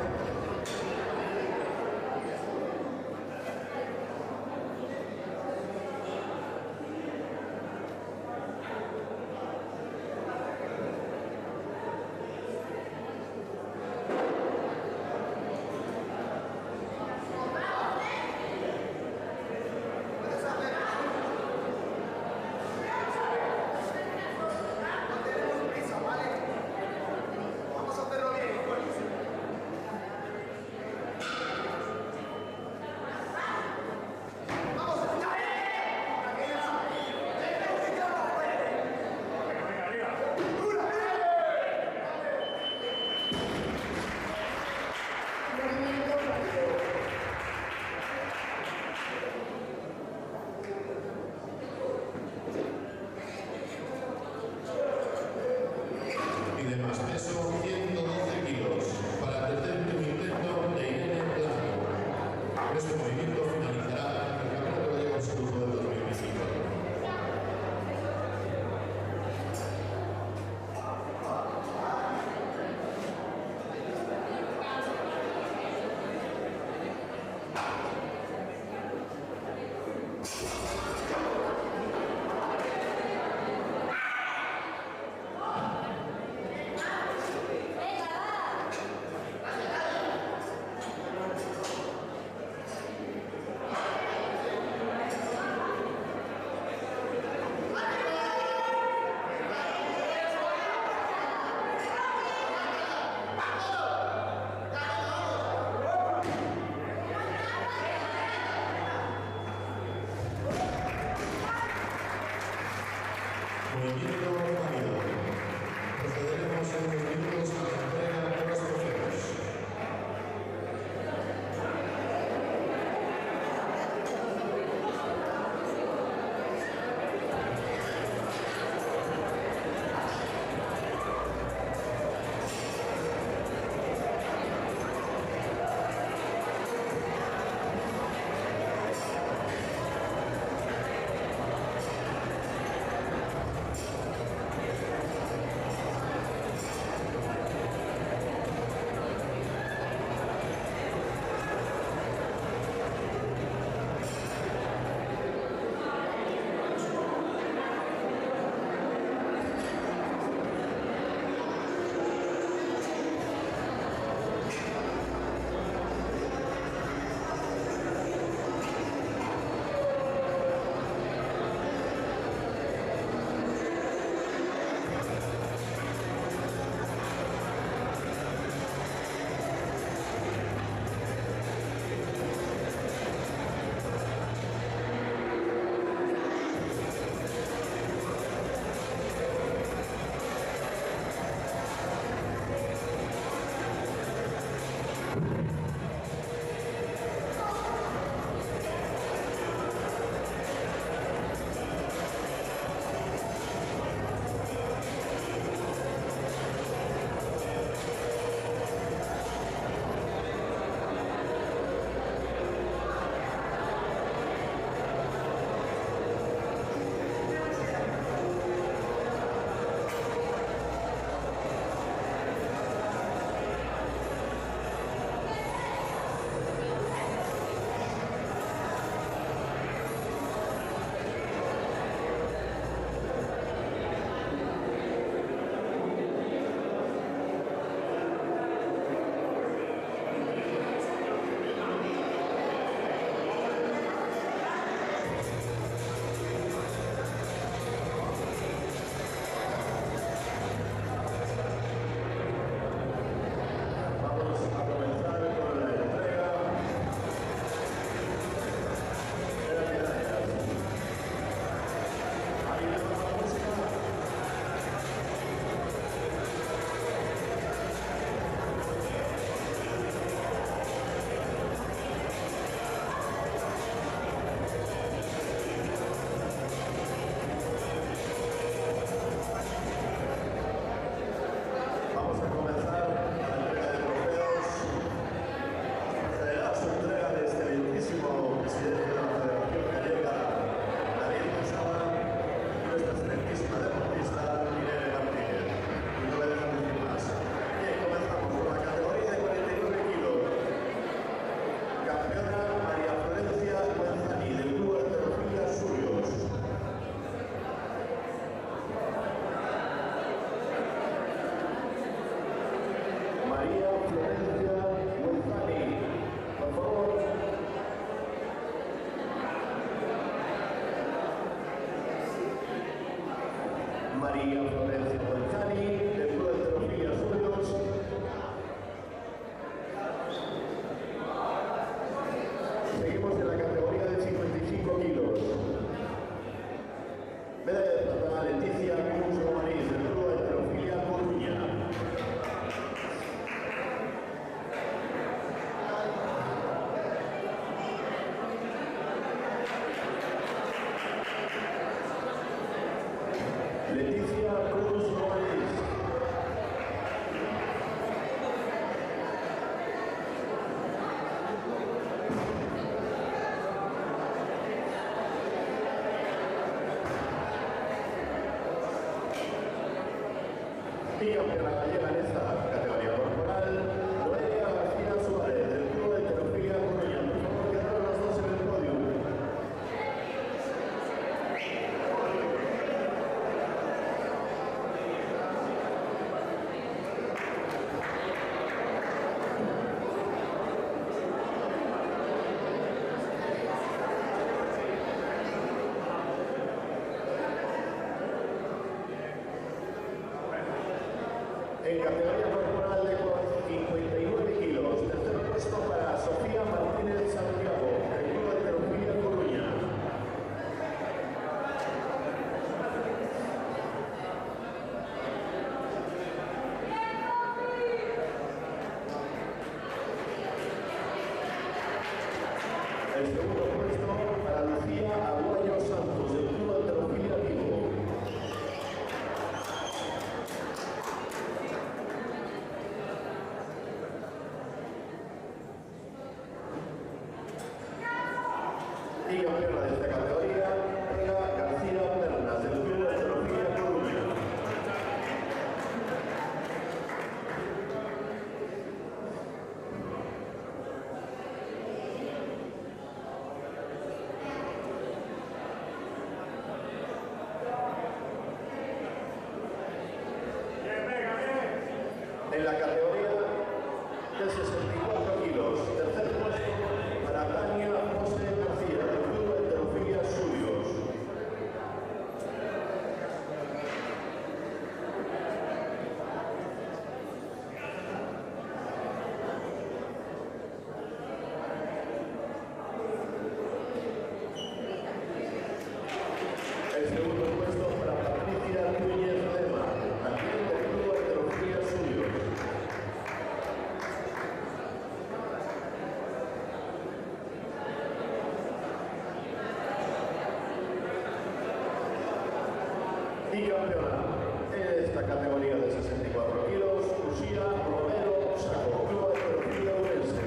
María Florencia González, del Club de Alterofilia Suelos. Seguimos en la categoría de 55 kilos. Medalla de plata Leticia Cruz Romanís, del Club de Alterofilia Coruña. Leticia Cruz Romanís. Y campeona gallega en esta categoría corporal, Noelia García Suárez, del Club de Alterofilia Coruña. Por favor, quedaron las dos en el podio. En categoría corporal de 59 kilos, tercer puesto para Sofía Martínez Santiago, del Club de Alterofilia Coruña. El segundo puesto para Lucía Aguayo Santos, del Club de Alterofilia Vigo. Y campeona de esta categoría, Ega García Pernas, del Club de Alterofilia Coruña. En la categoría de 64 kilos, tercer puesto para Tania José García, del Club de Alterofilia Suyos. El segundo puesto para Patricia Núñez Lema, también del Club de Alterofilia Suyos. Y campeona en esta categoría de 64 kilos, Lucía Romero Saco, Club de Alterofilia Ourense.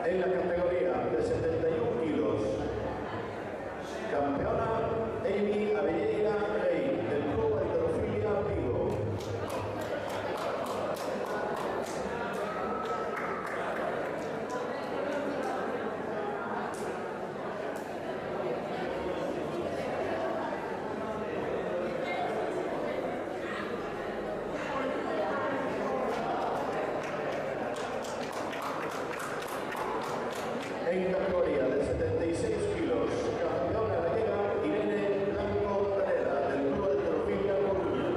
En la categoría de 71 kilos, campeona Amy Avelleira Rey, del Club de Alterofilia Vigo. En categoría de 76 kilos, campeona gallega Irene Blanco Canela, del Club de Alterofilia Coruña.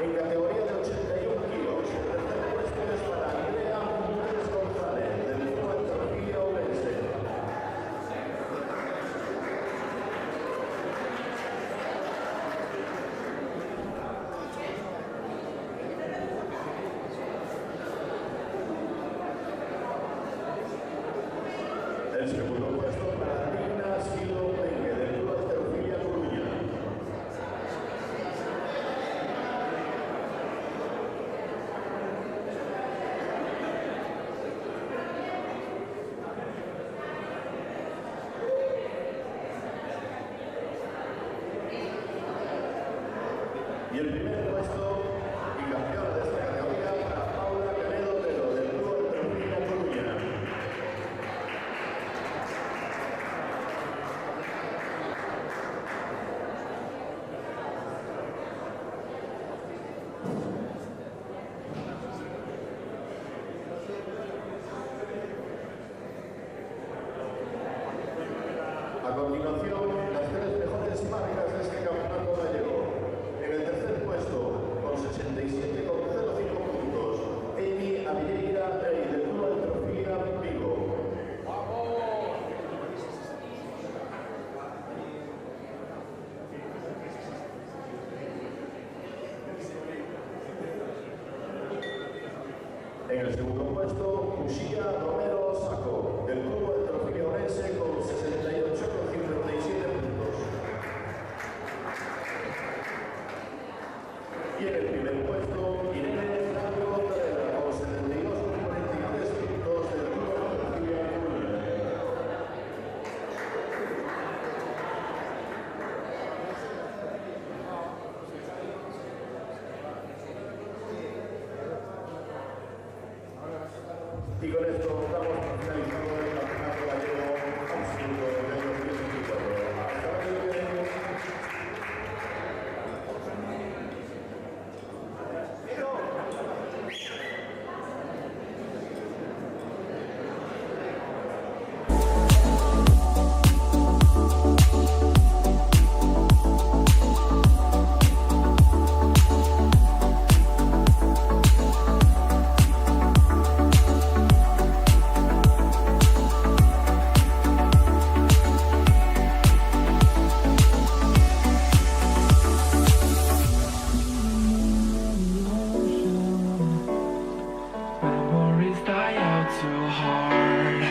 En categoría de 81 kilos, el tercer puesto es para Andrea Montes González, del Club de Alterofilia Ourense. El segundo puesto para Digna Silo Bengue, del Club de Alterofilia Coruña. Y el primer puesto y campeona de esta categoría para Paula Canedo Otero, del Club Alterofilia Coruña. A continuación, las tres mejores marcas de este campeonato gallego. En el tercer puesto, con 67,05 puntos, Amy Avilleira del Club Alterofilia Vigo. En el segundo puesto, Uxía Romero Saco, del Club Alterofilia Orense, con 68,57 puntos. Y en el primer puesto, Irene Flavio Contreras, con 72,43 puntos, del Club Alterofilia Coruña. Y con esto damos por finalizado el campeonato gallego absoluto del 2024. Hasta luego. Memories die out too hard.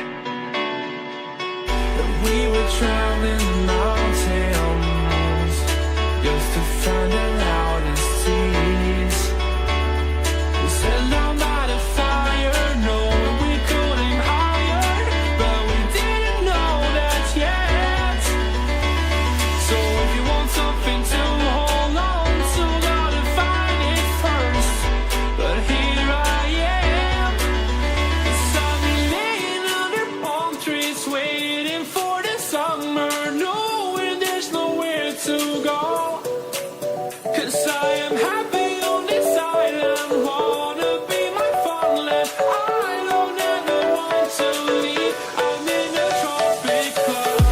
That we were traveling mountains just to find the loudest seas. We set down by the fire, knowing we couldn't higher, but we didn't know that yet. So if you want something to hold on to, gotta find it first. But here I am, 'cause I've been laying under palm trees, waiting for the summer, knowing there's nowhere to go. 'Cause I am happy on this island, wanna be my farmland. I don't ever want to leave, I'm in a tropic club.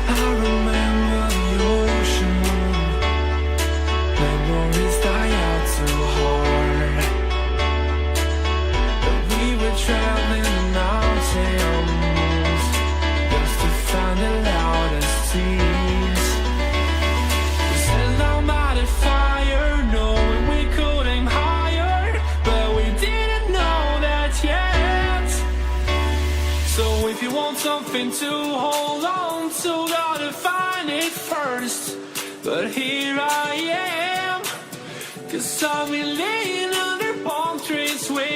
I remember the ocean, memories die out too hard. But we were traveling mountains just to find the loudest seas. We sat down by the fire, knowing we could aim higher, but we didn't know that yet. So if you want something to hold on to, gotta find it first. But here I am, 'cause I've been laying under palm trees, waiting